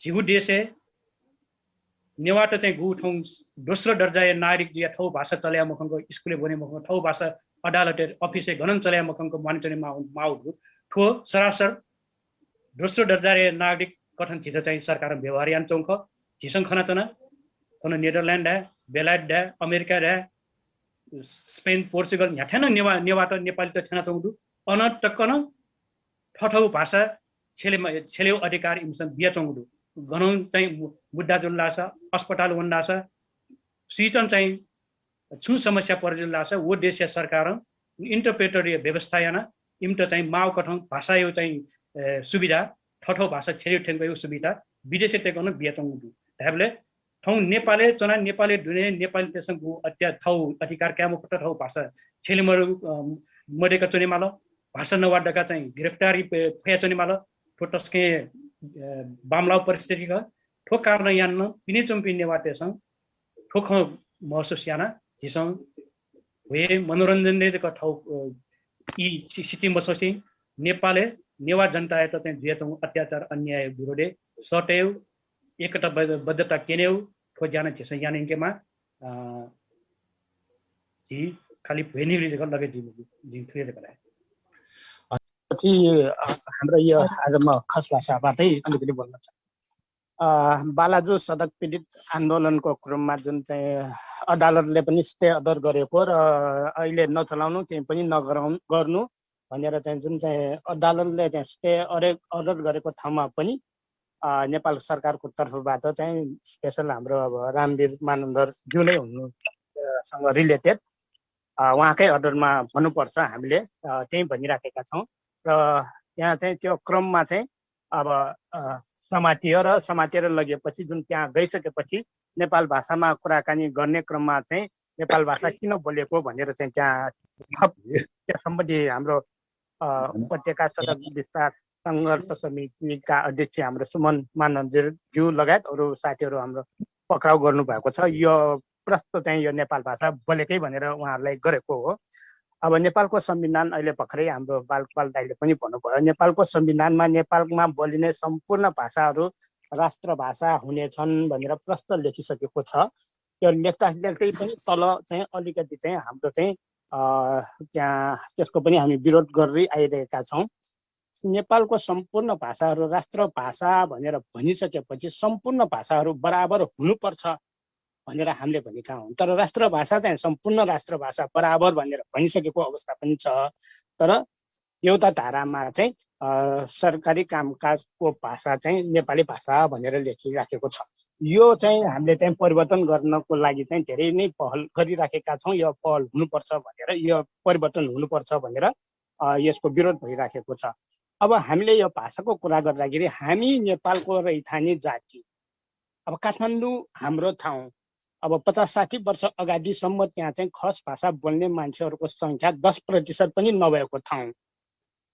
झिउ देशे नेवाट चाहिँ गु ठाउँ दोस्रो दर्जा नागरिक दिया ठाउँ भाषा चल्या मखङको स्कुले बने मखङ ठाउँ भाषा अदालत अफिसे गणन चल्या मखङको मानिचने माउडु ठो सरासर दोस्रो दर्जा नागरिक कथन छिटो चाहिँ सरकार व्यवहार यान चौख झिसङ खनातना कन नेदरल्यान्ड बेलायत अमेरिका स्पेन पोर्चुगल यहाँ ठेन नेवाट नेपाली त ठेना चौधु अनटक्कन ठठौ भाषा छेलेउ अधिकार इमसन बिया चौधु गनौ चाहिँ मुद्दा जुल्ला छ अस्पताल वन्दा छ सिचन चाहिँ छु समस्या पर्जुल्ला छ वो देश सरकार इन्टरप्रेटर व्यवस्था याना इम्ट चाहिँ माउ कठौ भाषा यो चाहिँ सुविधा ठठौ भाषा छेलेउ ठेनको सुविधा विदेशी टेकन बिया चौधु ढाबले ठाउँ नेपाली चना नेपाली दुने नेपाली त्यसको ठाउँ अधिकार क्यामो पट ठाउँ भाषा छेले मरेका चुनेमाल भाषा नवाडका चाहिँ गिरफ्तारी फया चुनेमाल ठोटस्के बामलाउ परिस्थिति का ठो कारण यान पिने चम्पी नेवाटेसँग ठोख महसुस याना झिसङ वे मनोरञ्जनले ठाउँ यी सिटी मसोसी नेपालले नेवा जनता त चाहिँ जेतौँ अत्याचार अन्याय विरोधे सटेउ एकता बद्धता केनेउ ठो जान झिसङ यानिङकेमा जी खाली भेनीले लगे जी थुए गराए पछि हाम्रो यो आज म खस भाषाबाटै अलिकति बोल्न चाहन्छु। बालाजु सडक पीडित आन्दोलनको क्रममा जुन चाहिँ अदालतले पनि स्टे अर्डर गरेको र अहिले नचलाउनु केही पनि गर्नु भनेर चाहिँ जुन चाहिँ अदालतले चाहिँ स्टे अर्डर गरेको ठाउँमा पनि नेपाल सरकारको तर्फबाट चाहिँ स्पेशल हाम्रो अब रामवीर मानन्दर ज्यूले हुनुसँग रिलेटेड उहाँकै अर्डरमा भन्नुपर्छ हामीले त्यही भनिराखेका छौँ र यहाँ चाहिँ त्यो क्रममा चाहिँ अब समातेर लगेपछि जुन त्यहाँ गइसकेपछि नेपाल भाषामा कुराकानी गर्ने क्रममा चाहिँ नेपाल भाषा किन बोलेको भनेर चाहिँ त्यहाँ थप त्यस सम्बन्धी हाम्रो उपत्यका सडक विस्तार सङ्घर्ष समितिका अध्यक्ष हाम्रो सुमन मानन्जरज्यू लगायत अरू साथीहरू हाम्रो पक्राउ गर्नुभएको छ। यो प्रश्न चाहिँ यो नेपाल भाषा बोलेकै भनेर उहाँहरूलाई गरेको हो। अब नेपालको संविधान अहिले भर्खरै हाम्रो बालपाल दाइले पनि भन्नुभयो, नेपालको संविधानमा नेपालमा बोलिने सम्पूर्ण भाषाहरू राष्ट्रभाषा हुनेछन् भनेर प्रश्न लेखिसकेको छ। त्यो लेख्दै पनि तल चाहिँ अलिकति चाहिँ हाम्रो चाहिँ त्यहाँ त्यसको पनि हामी विरोध गर्दै आइरहेका छौँ। नेपालको सम्पूर्ण भाषाहरू राष्ट्रभाषा भनेर भनिसकेपछि सम्पूर्ण भाषाहरू बराबर हुनुपर्छ भनेर हामीले भनेका हौँ। तर राष्ट्रभाषा चाहिँ सम्पूर्ण राष्ट्रभाषा बराबर भनेर भनिसकेको अवस्था पनि छ। तर एउटा धारामा चाहिँ सरकारी कामकाजको भाषा चाहिँ नेपाली भाषा भनेर लेखिराखेको छ। यो चाहिँ हामीले चाहिँ परिवर्तन गर्नको लागि चाहिँ धेरै नै पहल गरिराखेका छौँ। यो पहल हुनुपर्छ भनेर, यो परिवर्तन हुनुपर्छ भनेर यसको विरोध भइराखेको छ। अब हामीले यो भाषाको कुरा गर्दाखेरि हामी नेपालको रैथाने जाति, अब काठमाडौँ हाम्रो ठाउँ, अब 50-60 वर्ष अगाडिसम्म त्यहाँ चाहिँ खस भाषा बोल्ने मान्छेहरूको सङ्ख्या 10% पनि नभएको ठाउँ।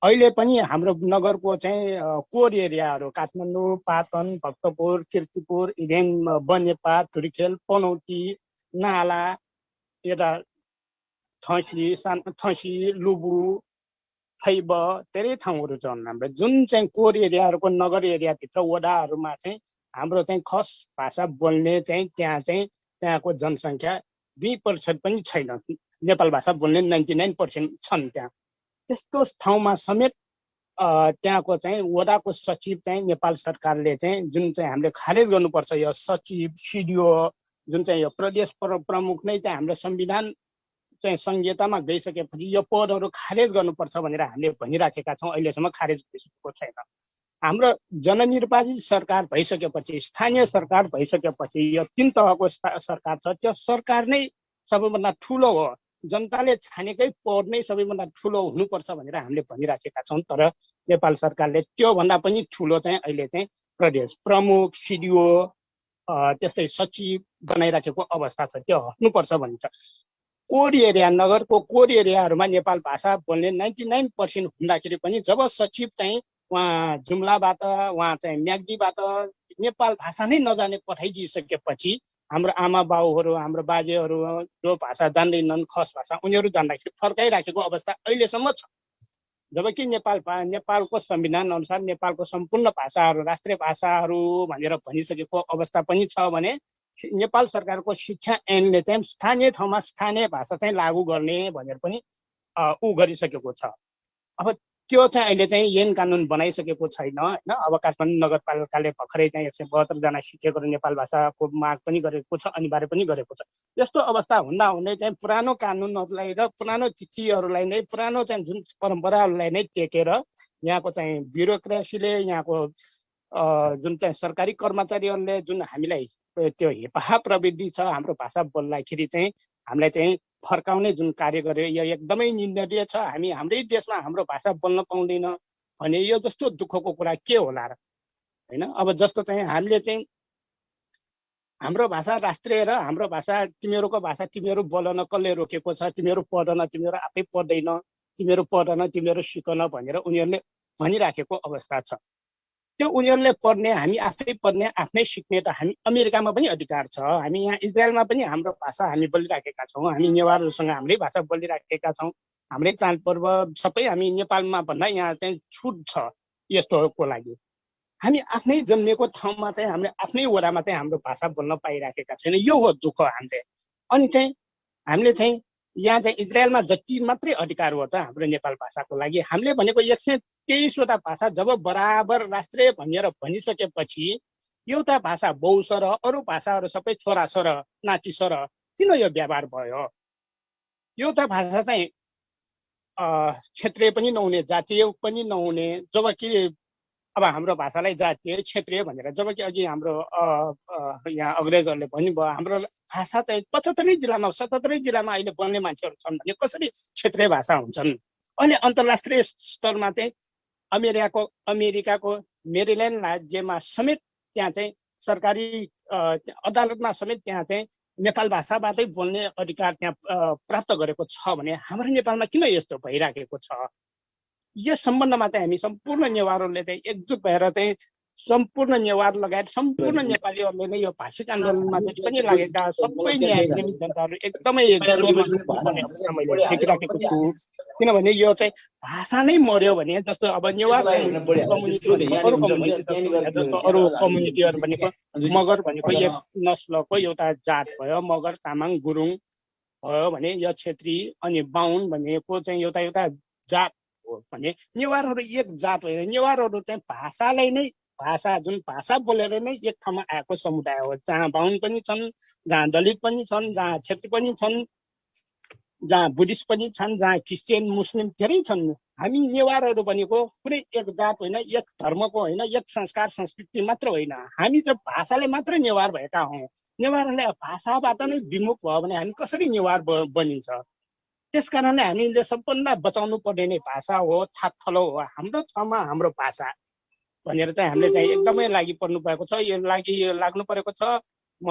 अहिले पनि हाम्रो नगरको चाहिँ कोर एरियाहरू काठमाडौँ, पाटन, भक्तपुर, किर्तिपुर, इभेन बनेपा, धुरीखेल, पनौती, नाला, यता थसी, लुबु, थैब धेरै ठाउँहरू छन् हाम्रो। जुन चाहिँ कोर एरियाहरूको नगर एरियाभित्र वडाहरूमा चाहिँ हाम्रो चाहिँ खस भाषा बोल्ने चाहिँ त्यहाँको जनसङ्ख्या 2% पनि छैन। नेपाल भाषा बोल्ने 99% छन् त्यहाँ। त्यस्तो ठाउँमा समेत त्यहाँको चाहिँ वडाको सचिव चाहिँ नेपाल सरकारले चाहिँ जुन चाहिँ हामीले खारेज गर्नुपर्छ, यो सचिव सिडिओ जुन चाहिँ यो प्रदेश प्रमुख नै चाहिँ हाम्रो संविधान चाहिँ संहितामा गइसकेपछि यो पदहरू खारेज गर्नुपर्छ भनेर हामीले भनिराखेका छौँ। अहिलेसम्म खारेज भइसकेको छैन। हाम्रो जननिर्वाचित सरकार भइसकेपछि, स्थानीय सरकार भइसकेपछि यो 3 तहको सरकार छ, त्यो सरकार नै सबैभन्दा ठुलो हो। जनताले छानेकै पद नै सबैभन्दा ठुलो हुनुपर्छ भनेर हामीले भनिराखेका छौँ। तर नेपाल सरकारले त्योभन्दा पनि ठुलो चाहिँ अहिले चाहिँ प्रदेश प्रमुख, सिडिओ, त्यस्तै सचिव बनाइराखेको अवस्था छ। त्यो हट्नुपर्छ भन्छ। कोर एरिया, नगरको कोर एरियाहरूमा नेपाल भाषा बोल्ने 99% हुँदाखेरि पनि जब सचिव चाहिँ उहाँ जुम्लाबाट, उहाँ चाहिँ म्याग्दीबाट नेपाल भाषा नै नजाने पठाइदिइसकेपछि हाम्रो आमा बाउहरू, हाम्रो बाजेहरू जो भाषा जान्दैनन्, खस भाषा, उनीहरू जान्दाखेरि फर्काइराखेको अवस्था अहिलेसम्म छ। जबकि नेपालको संविधान अनुसार नेपालको सम्पूर्ण भाषाहरू राष्ट्रिय भाषाहरू भनेर भनिसकेको अवस्था पनि छ भने नेपाल सरकारको शिक्षा ऐनले चाहिँ स्थानीय ठाउँमा स्थानीय भाषा चाहिँ लागू गर्ने भनेर पनि ऊ गरिसकेको छ। अब त्यो चाहिँ अहिले चाहिँ ऐन कानुन बनाइसकेको छैन होइन। अब काठमाडौँ नगरपालिकाले भर्खरै चाहिँ 172 जना शिक्षकहरू नेपाल भाषाको माग पनि गरेको छ, अनिवार्य पनि गरेको छ। यस्तो अवस्था हुँदाहुँदै चाहिँ पुरानो कानुनहरूलाई र पुरानो तिथिहरूलाई नै, पुरानो चाहिँ जुन परम्पराहरूलाई नै टेकेर यहाँको चाहिँ ब्युरोक्रेसीले, यहाँको जुन चाहिँ सरकारी कर्मचारीहरूले जुन हामीलाई त्यो हेपाहा प्रविधि छ हाम्रो भाषा बोल्दाखेरि चाहिँ हामीलाई चाहिँ फर्काउने जुन कार्य गर्यो, यो एकदमै निन्दनीय छ। हामी हाम्रै देशमा हाम्रो भाषा बोल्न पाउँदैन भने यो जस्तो दुःखको कुरा के होला र होइन। अब जस्तो चाहिँ हामीले चाहिँ हाम्रो भाषा राष्ट्रिय र हाम्रो भाषा तिमीहरूको भाषा तिमीहरू बोल्न कसले रोकेको छ, तिमीहरू पढन, तिमीहरू आफै पढ्दैन, तिमीहरू पढन, तिमीहरू सिकन भनेर उनीहरूले भनिराखेको अवस्था छ। त्यो उनीहरूले पढ्ने, हामी आफै पढ्ने, आफ्नै सिक्ने त हामी अमेरिकामा पनि अधिकार छ। हामी यहाँ इजरायलमा पनि हाम्रो भाषा हामी बोलिराखेका छौँ। हामी नेवारहरूसँग हाम्रै भाषा बोलिराखेका छौँ। हाम्रै चाडपर्व सबै हामी नेपालमा भन्दा यहाँ चाहिँ छुट छ यस्तोको लागि। हामी आफ्नै जन्मेको ठाउँमा चाहिँ हामीले आफ्नै वडामा चाहिँ हाम्रो भाषा बोल्न पाइराखेका छैन। यो हो दुःख हामीले। अनि चाहिँ हामीले चाहिँ यहाँ चाहिँ इजरायलमा जति मात्रै अधिकार हो त हाम्रो नेपाल भाषाको लागि। हामीले भनेको 123वटा भाषा जब बराबर राष्ट्रिय भनेर भनिसकेपछि एउटा भाषा बहु र अरू भाषाहरू सबै छोरा र नाति र किन यो व्यवहार भयो? एउटा भाषा चाहिँ क्षेत्रीय पनि नहुने, जातीय पनि नहुने, जबकि अब हाम्रो भाषालाई जातीय क्षेत्रीय भनेर, जबकि अघि हाम्रो यहाँ अङ्ग्रेजहरूले भन्नुभयो हाम्रो भाषा चाहिँ 75 जिल्लामा 77 जिल्लामा अहिले बोल्ने मान्छेहरू छन् भने कसरी क्षेत्रीय भाषा हुन्छन्? अहिले अन्तर्राष्ट्रिय स्तरमा चाहिँ अमेरिकाको मेरील्यान्ड राज्यमा समेत त्यहाँ चाहिँ सरकारी अदालतमा समेत त्यहाँ चाहिँ नेपाल भाषाबाटै बोल्ने अधिकार त्यहाँ प्राप्त गरेको छ भने हाम्रो नेपालमा किन यस्तो भइराखेको छ? यस सम्बन्धमा चाहिँ हामी सम्पूर्ण नेवारहरूले चाहिँ एकजुट भएर चाहिँ सम्पूर्ण नेवार लगायत सम्पूर्ण नेपालीहरूले नै यो भाषिक आन्दोलनमा जति पनि लागेका सबै न्यायप्रेमी जनताहरू एकदमै एकजुटमा बस्नुपर्ने अवस्था मैले देखिराखेको छु। किनभने यो चाहिँ भाषा नै मर्यो भने जस्तो अब नेवार कम्युनिटी अरू कम्युनिटी जस्तो अरू कम्युनिटीहरू भनेको मगर भनेको एक नस्लको एउटा जात भयो, मगर तामाङ गुरुङ भयो भने यो छेत्री अनि बाहुन भनेको चाहिँ एउटा एउटा जात हो भने नेवारहरू एक जात होइन। नेवारहरू चाहिँ भाषालाई नै भाषा जुन भाषा बोलेर नै एक ठाउँमा आएको समुदाय हो, जहाँ बाहुन पनि छन्, जहाँ दलित पनि छन्, जहाँ छेत्री पनि छन्, जहाँ बुद्धिस्ट पनि छन्, जहाँ क्रिस्चियन मुस्लिम धेरै छन्। हामी नेवारहरू भनेको कुनै एक जात होइन, एक धर्मको होइन, एक संस्कार संस्कृति मात्र होइन। हामी चाहिँ भाषाले मात्र नेवार भएका हौँ। नेवारहरूले भाषाबाट नै विमुख भयो भने हामी कसरी नेवार बनिन्छ? त्यस कारणले हामीले सबभन्दा बचाउनु पर्ने नै भाषा हो, थाकथलो हो। हाम्रो ठाउँमा हाम्रो भाषा भनेर चाहिँ हामीले चाहिँ एकदमै लागि पर्नु भएको छ। यो लाग्नु परेको छ। म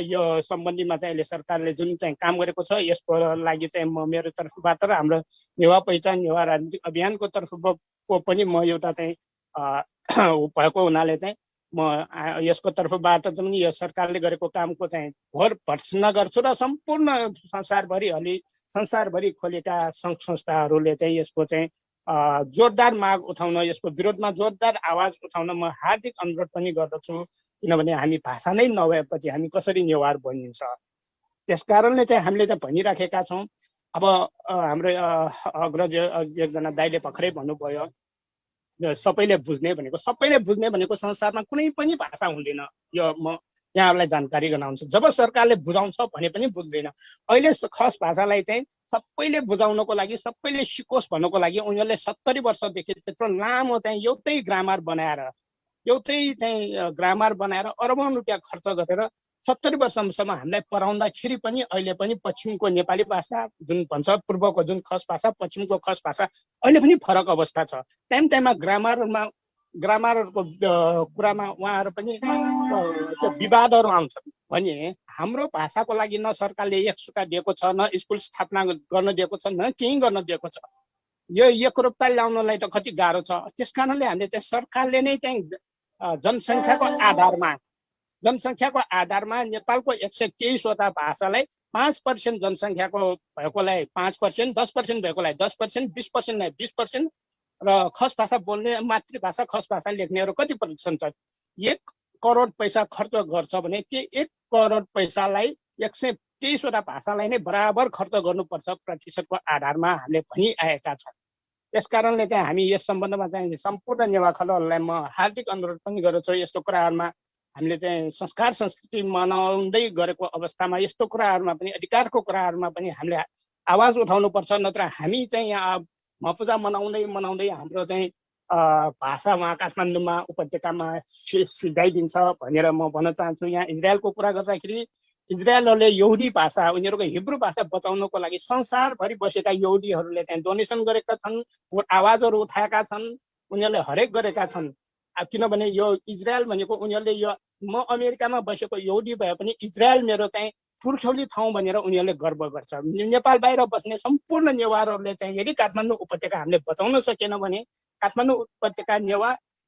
यो सम्बन्धीमा चाहिँ अहिले सरकारले जुन चाहिँ काम गरेको छ यसको लागि चाहिँ म मेरो तर्फबाट र हाम्रो नेवा पहिचान नेवा राजनीतिक अभियानको तर्फको पनि म एउटा चाहिँ भएको हुनाले चाहिँ म यसको तर्फबाट चाहिँ यो सरकारले गरेको कामको चाहिँ भर भर्त्सना गर्छु र सम्पूर्ण संसारभरि खोलेका सङ्घ संस्थाहरूले चाहिँ यसको चाहिँ जोरदार माग उठाउन, यसको विरोधमा जोरदार आवाज उठाउन म हार्दिक अनुरोध पनि गर्दछु। किनभने हामी भाषा नै नभएपछि हामी कसरी नेवार बनिन्छ? त्यस कारणले चाहिँ हामीले चाहिँ भनिराखेका छौँ। अब हाम्रो अग्रज एकजना दाइले भर्खरै भन्नुभयो सबैले बुझ्ने भनेको संसारमा कुनै पनि भाषा हुँदैन। यो म यहाँहरूलाई जानकारी गराउँछु। जब सरकारले बुझाउँछ भने पनि बुझ्दैन। अहिले खस भाषालाई चाहिँ सबैले बुझाउनको लागि, सबैले सिकोस् भन्नको लागि उनीहरूले 70 वर्षदेखि त्यत्रो लामो चाहिँ एउटै ग्रामर बनाएर अरबौं रुपियाँ खर्च गरेर 70 वर्षसम्म हामीलाई पढाउँदाखेरि पनि अहिले पनि पश्चिमको नेपाली भाषा जुन भन्छ पूर्वको जुन खस भाषा, पश्चिमको खस भाषा अहिले पनि फरक अवस्था छ। टाइममा ग्रामरको कुरामा उहाँहरू पनि विवादहरू आउँछन् भने हाम्रो भाषाको लागि न सरकारले एक सुका दिएको छ, न स्कुल स्थापना गर्न दिएको छ, न केही गर्न दिएको छ। यो एकरूपता ल्याउनलाई त कति गाह्रो छ। त्यस कारणले हामीले चाहिँ सरकारले नै चाहिँ जनसङ्ख्याको आधारमा नेपालको 123वटा भाषालाई 5% जनसङ्ख्याको भएकोलाई 5%, 10% भएकोलाई 10%, 20%लाई 20% र खस भाषा बोल्ने मातृभाषा खस भाषा लेख्नेहरू कति प्रतिशत छ? 1 करोड पैसा खर्च गर्छ भने त्यो 1 करोड पैसालाई 123वटा भाषालाई नै बराबर खर्च गर्नुपर्छ प्रतिशतको आधारमा हामीले भनिआएका छौँ। त्यस कारणले चाहिँ हामी यस सम्बन्धमा चाहिँ सम्पूर्ण नेवाखलहरूलाई म हार्दिक अनुरोध पनि गर्दछु। यस्तो कुराहरूमा हामीले चाहिँ संस्कार संस्कृति मनाउँदै गरेको अवस्थामा यस्तो कुराहरूमा पनि अधिकारको कुराहरूमा पनि हामीले आवाज उठाउनुपर्छ। नत्र हामी चाहिँ यहाँ मपूजा मनाउँदै हाम्रो चाहिँ भाषा वहाँ काठमाडौँमा उपत्यकामा सिधाइदिन्छ भनेर म भन्न चाहन्छु। यहाँ इजरायलको कुरा गर्दाखेरि इजरायलहरूले यहुदी भाषा, उनीहरूको हिब्रू भाषा बचाउनको लागि संसारभरि बसेका यहुदीहरूले त्यहाँ डोनेसन गरेका छन्, आवाजहरू उठाएका छन्, उनीहरूले हरेक गरेका छन्। किनभने यो इजरायल भनेको उनीहरूले यो म अमेरिकामा बसेको यहुदी भए पनि इजरायल मेरो चाहिँ पुर्ख्यौली ठाउँ भनेर उनीहरूले गर्व गर्छ। नेपाल बाहिर बस्ने सम्पूर्ण नेवारहरूले चाहिँ यदि काठमाडौँ उपत्यका हामीले बचाउन सकेन भने, काठमाडौँ उपत्यका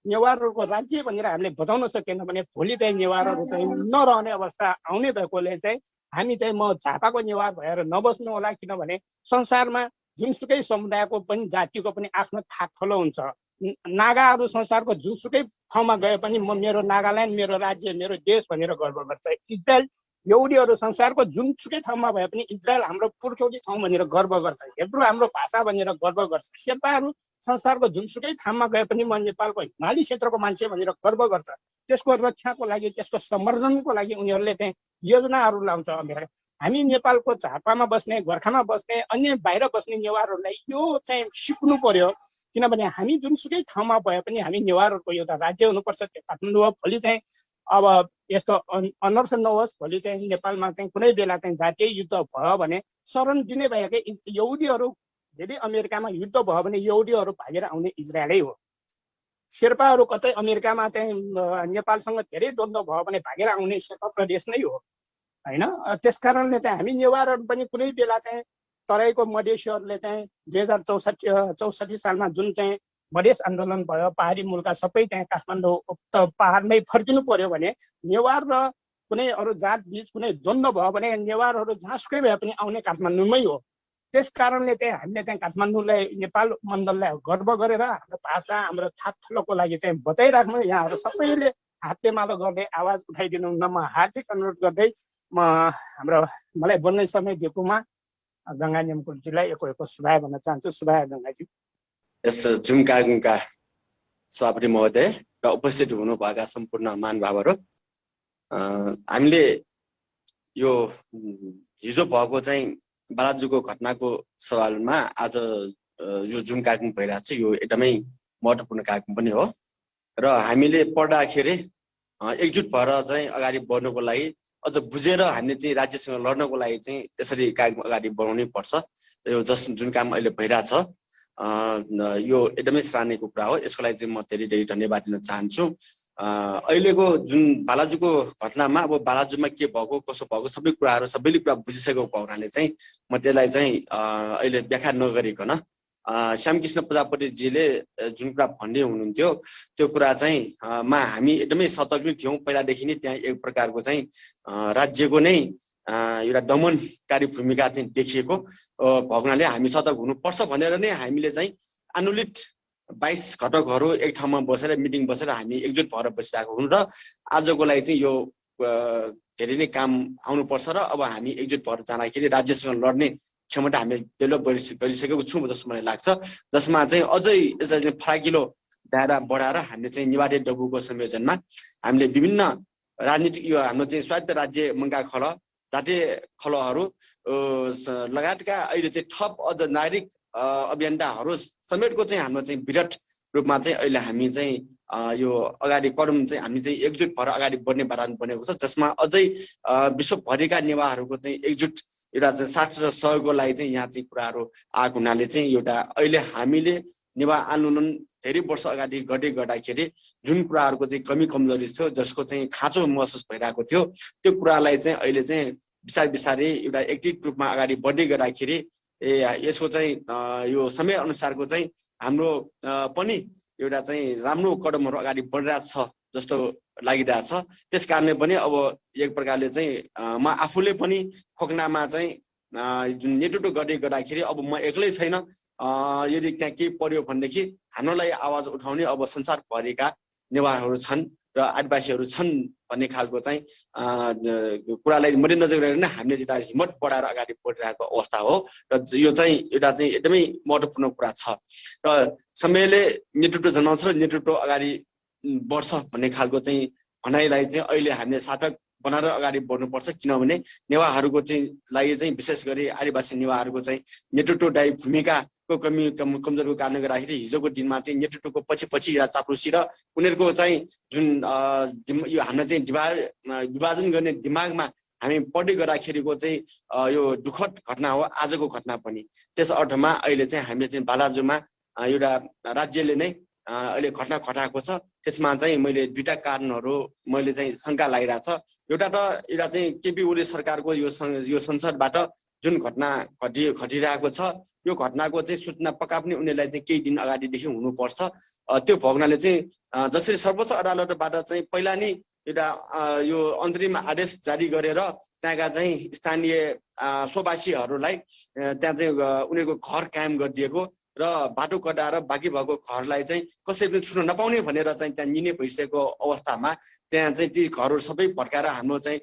नेवारहरूको राज्य भनेर हामीले बचाउन सकेन भने भोलि चाहिँ नेवारहरू चाहिँ नरहने अवस्था आउने भएकोले चाहिँ हामी चाहिँ म झापाको नेवार भएर नबस्नु होला। किनभने संसारमा जुनसुकै समुदायको पनि जातिको पनि आफ्नो थाकथलो हुन्छ। नागाहरू संसारको जुनसुकै ठाउँमा गए पनि म मेरो नागाल्यान्ड मेरो राज्य मेरो देश भनेर गर्व गर्छ। इजरायल यहुदीहरू संसारको जुनसुकै ठाउँमा भए पनि इजरायल हाम्रो पुर्ख्यौली ठाउँ भनेर गर्व गर्छ। हेब्रू हाम्रो भाषा भनेर गर्व गर्छ। शेर्पाहरू संसारको जुनसुकै ठाउँमा गए पनि म नेपालको हिमाली क्षेत्रको मान्छे भनेर गर्व गर्छ। त्यसको रक्षाको लागि, त्यसको संवर्धनको लागि उनीहरूले चाहिँ योजनाहरू लाउँछ। हामी नेपालको झापामा बस्ने, गोर्खामा बस्ने, अन्य बाहिर बस्ने नेवारहरूलाई यो चाहिँ सिक्नु पर्यो। किनभने हामी जुनसुकै ठाउँमा भए पनि हामी नेवारहरूको एउटा राज्य हुनुपर्छ। त्यो काठमाडौँ हो। भोलि चाहिँ अब यस्तो अनर्स नहोस्, भोलि चाहिँ नेपालमा चाहिँ कुनै बेला चाहिँ जातीय युद्ध भयो भने शरण दिने भएकै यहुदीहरू, यदि अमेरिकामा युद्ध भयो भने यहुदीहरू भागेर आउने इजरायलै हो। शेर्पाहरू कतै अमेरिकामा चाहिँ नेपालसँग धेरै द्वन्द्व भयो भने भागेर आउने शेर्पा प्रदेश नै हो, होइन? त्यस कारणले चाहिँ हामी नेवारहरू पनि कुनै बेला चाहिँ तराईको मधेसीहरूले चाहिँ 2064 सालमा जुन चाहिँ मधेस आन्दोलन भयो, पहाडी मुलुका सबै त्यहाँ काठमाडौँ त पहाडमै फर्किनु पर्यो भने नेवार र कुनै अरू जात बीच कुनै द्वन्द्व भयो भने नेवारहरू जहाँसुकै भए पनि आउने काठमाडौँमै हो। त्यस कारणले चाहिँ हामीले चाहिँ काठमाडौँलाई नेपाल मण्डललाई गर्व गरेर हाम्रो भाषा हाम्रो थाथलोको लागि चाहिँ बचाइराख्नु यहाँहरू सबैले हातेमालो गर्दै आवाज उठाइदिनु हुन म हार्दिक अनुरोध गर्दै म मलाई बोल्ने समय दिएकोमा गङ्गा नेमकुञ्जीलाई एक शुभाय भन्न चाहन्छु। शुभाय गङ्गाजी। यस झुमकागुङका सभापति महोदय र उपस्थित हुनुभएका सम्पूर्ण महानुभावहरू, हामीले यो हिजो भएको चाहिँ बालाजुको घटनाको सवालमा आज यो झुमकागुङ भइरहेको छ, यो एकदमै महत्त्वपूर्ण कार्यक्रम पनि हो र हामीले पढ्दाखेरि एकजुट भएर चाहिँ अगाडि बढ्नको लागि अझ बुझेर हामीले चाहिँ राज्यसँग लड्नको लागि चाहिँ यसरी कार्यक्रम अगाडि बढाउनै पर्छ। यो जुन काम अहिले भइरहेछ यो एकदमै सराहनीयको कुरा हो। यसको लागि चाहिँ म धेरै धेरै धन्यवाद दिन चाहन्छु। अहिलेको जुन बालाजुको घटनामा अब बालाजुमा के भएको कसो भएको सबै कुराहरू सबैले कुरा बुझिसकेको हुनाले चाहिँ म त्यसलाई चाहिँ अहिले व्याख्या नगरिकन श्यामकृष्ण प्रजापतिजीले जुन कुरा भन्दै हुनुहुन्थ्यो त्यो कुरा चाहिँ हामी एकदमै सतर्क थियौँ। पहिलादेखि नै त्यहाँ एक प्रकारको चाहिँ राज्यको नै एउटा दमनकारी भूमिका चाहिँ देखिएको भएकोले हामी सतर्क हुनुपर्छ भनेर नै हामीले चाहिँ अनुलित 22 घटकहरू एक ठाउँमा बसेर मिटिङ बसेर हामी एकजुट भएर बसिरहेको हुँ र आजको लागि चाहिँ यो धेरै नै काम आउनुपर्छ र अब हामी एकजुट भएर जाँदाखेरि राज्यसँग लड्ने क्षमता हामीले डेभलप गरिसकेको छौँ जस्तो मलाई लाग्छ, जसमा चाहिँ अझै यसलाई चाहिँ फराकिलो दायरा बढाएर हामीले चाहिँ निवार्य डबुको संयोजनमा हामीले विभिन्न राजनीतिक यो हाम्रो चाहिँ स्वायत्त राज्य मङ्गा खल जातीय खलहरू लगायतका अहिले चाहिँ थप अझ नागरिक अभियन्ताहरू समेतको चाहिँ हाम्रो चाहिँ विराट रूपमा चाहिँ अहिले हामी चाहिँ यो अगाडि कदम चाहिँ हामी चाहिँ एकजुट भएर अगाडि बढ्ने वातावरण बनेको छ, जसमा अझै विश्वभरिका नेवारहरूको चाहिँ एकजुट एउटा चाहिँ साथ र सहयोगको लागि चाहिँ यहाँ चाहिँ कुराहरू आएको हुनाले चाहिँ एउटा अहिले हामीले नेवा आन्दोलन धेरै वर्ष अगाडि गर्दाखेरि जुन कुराहरूको चाहिँ कमी कमजोरी थियो, जसको चाहिँ खाँचो महसुस भइरहेको थियो, त्यो कुरालाई चाहिँ अहिले चाहिँ बिस्तारै बिस्तारै एउटा एक्टिभ रूपमा अगाडि बढ्दै गर्दाखेरि यसको चाहिँ यो समय अनुसारको चाहिँ हाम्रो पनि एउटा चाहिँ राम्रो कदमहरू अगाडि बढिरहेको छ जस्तो लागिरहेछ। त्यस कारणले पनि अब एक प्रकारले चाहिँ म आफूले पनि खोक्नामा चाहिँ जुन नेतृत्व गर्दाखेरि अब म एक्लै छैन, यदि त्यहाँ केही पर्यो भनेदेखि हाम्रोलाई आवाज उठाउने अब संसारभरिका नेवारहरू छन् र आदिवासीहरू छन् भन्ने खालको चाहिँ कुरालाई मध्यनजर गरेर नै हामीले एउटा हिम्मत बढाएर अगाडि बढिरहेको अवस्था हो र यो चाहिँ एउटा चाहिँ एकदमै महत्त्वपूर्ण कुरा छ र समयले नेतृत्व जनाउँछ र नेतृत्व अगाडि बढ्छ भन्ने खालको चाहिँ भनाइलाई चाहिँ अहिले हामीले सार्थक बनाएर अगाडि बढ्नुपर्छ। किनभने नेवारहरूको चाहिँ लागि चाहिँ विशेष गरी आदिवासी नेवारहरूको चाहिँ नेतृत्वदायी भूमिकाको कमजोरको कारणले गर्दाखेरि हिजोको दिनमा चाहिँ नेतृत्वको पछि चाप्लुसी र उनीहरूको चाहिँ जुन यो हाम्रो चाहिँ विभाजन गर्ने दिमागमा हामी पढ्दै गर्दाखेरिको चाहिँ यो दुःखद घटना हो आजको घटना पनि। त्यस अर्थमा अहिले चाहिँ हामीले चाहिँ बालाजुमा एउटा राज्यले नै अहिले घटना घटाएको छ, त्यसमा चाहिँ मैले दुईटा कारणहरू मैले चाहिँ शङ्का लागिरहेको छ। एउटा चाहिँ केपी ओली सरकारको यो संसदबाट जुन घटना घटिरहेको छ यो घटनाको चाहिँ सूचना पक्का पनि उनीहरूलाई चाहिँ केही दिन अगाडिदेखि हुनुपर्छ। त्यो भोग्नाले चाहिँ जसरी सर्वोच्च अदालतबाट चाहिँ पहिला नै एउटा यो अन्तरिम आदेश जारी गरेर त्यहाँका चाहिँ स्थानीय स्ववासीहरूलाई त्यहाँ चाहिँ उनीहरूको घर कायम गरिदिएको र बाटो कटाएर बाँकी भएको घरलाई चाहिँ कसै पनि छुन नपाउने भनेर चाहिँ त्यहाँ निर्णय भइसकेको अवस्थामा त्यहाँ चाहिँ ती घरहरू सबै भड्काएर हाम्रो चाहिँ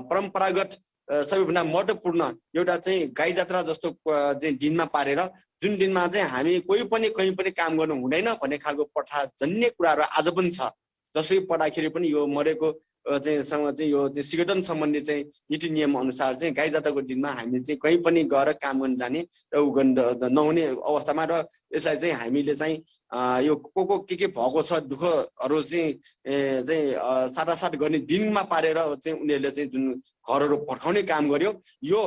परम्परागत सबैभन्दा महत्त्वपूर्ण एउटा चाहिँ गाई जात्रा जस्तो चाहिँ दिनमा पारेर जुन दिनमा चाहिँ हामी कोही पनि कहीँ पनि काम गर्नु हुँदैन भन्ने खालको प्रथा जन्य कुराहरू आज पनि छ। जसरी पढ्दाखेरि पनि यो मरेको चाहिँ सँग चाहिँ यो चाहिँ सिगटन सम्बन्धी चाहिँ नीति नियम अनुसार चाहिँ गाई जात्राको दिनमा हामी चाहिँ कहीँ पनि गएर काम गर्न जाने र उ नहुने अवस्थामा र यसलाई चाहिँ हामीले चाहिँ यो को के भएको छ दुःखहरू चाहिँ साटासाट गर्ने दिनमा पारेर चाहिँ उनीहरूले चाहिँ जुन घरहरू भड्काउने काम गर्यो यो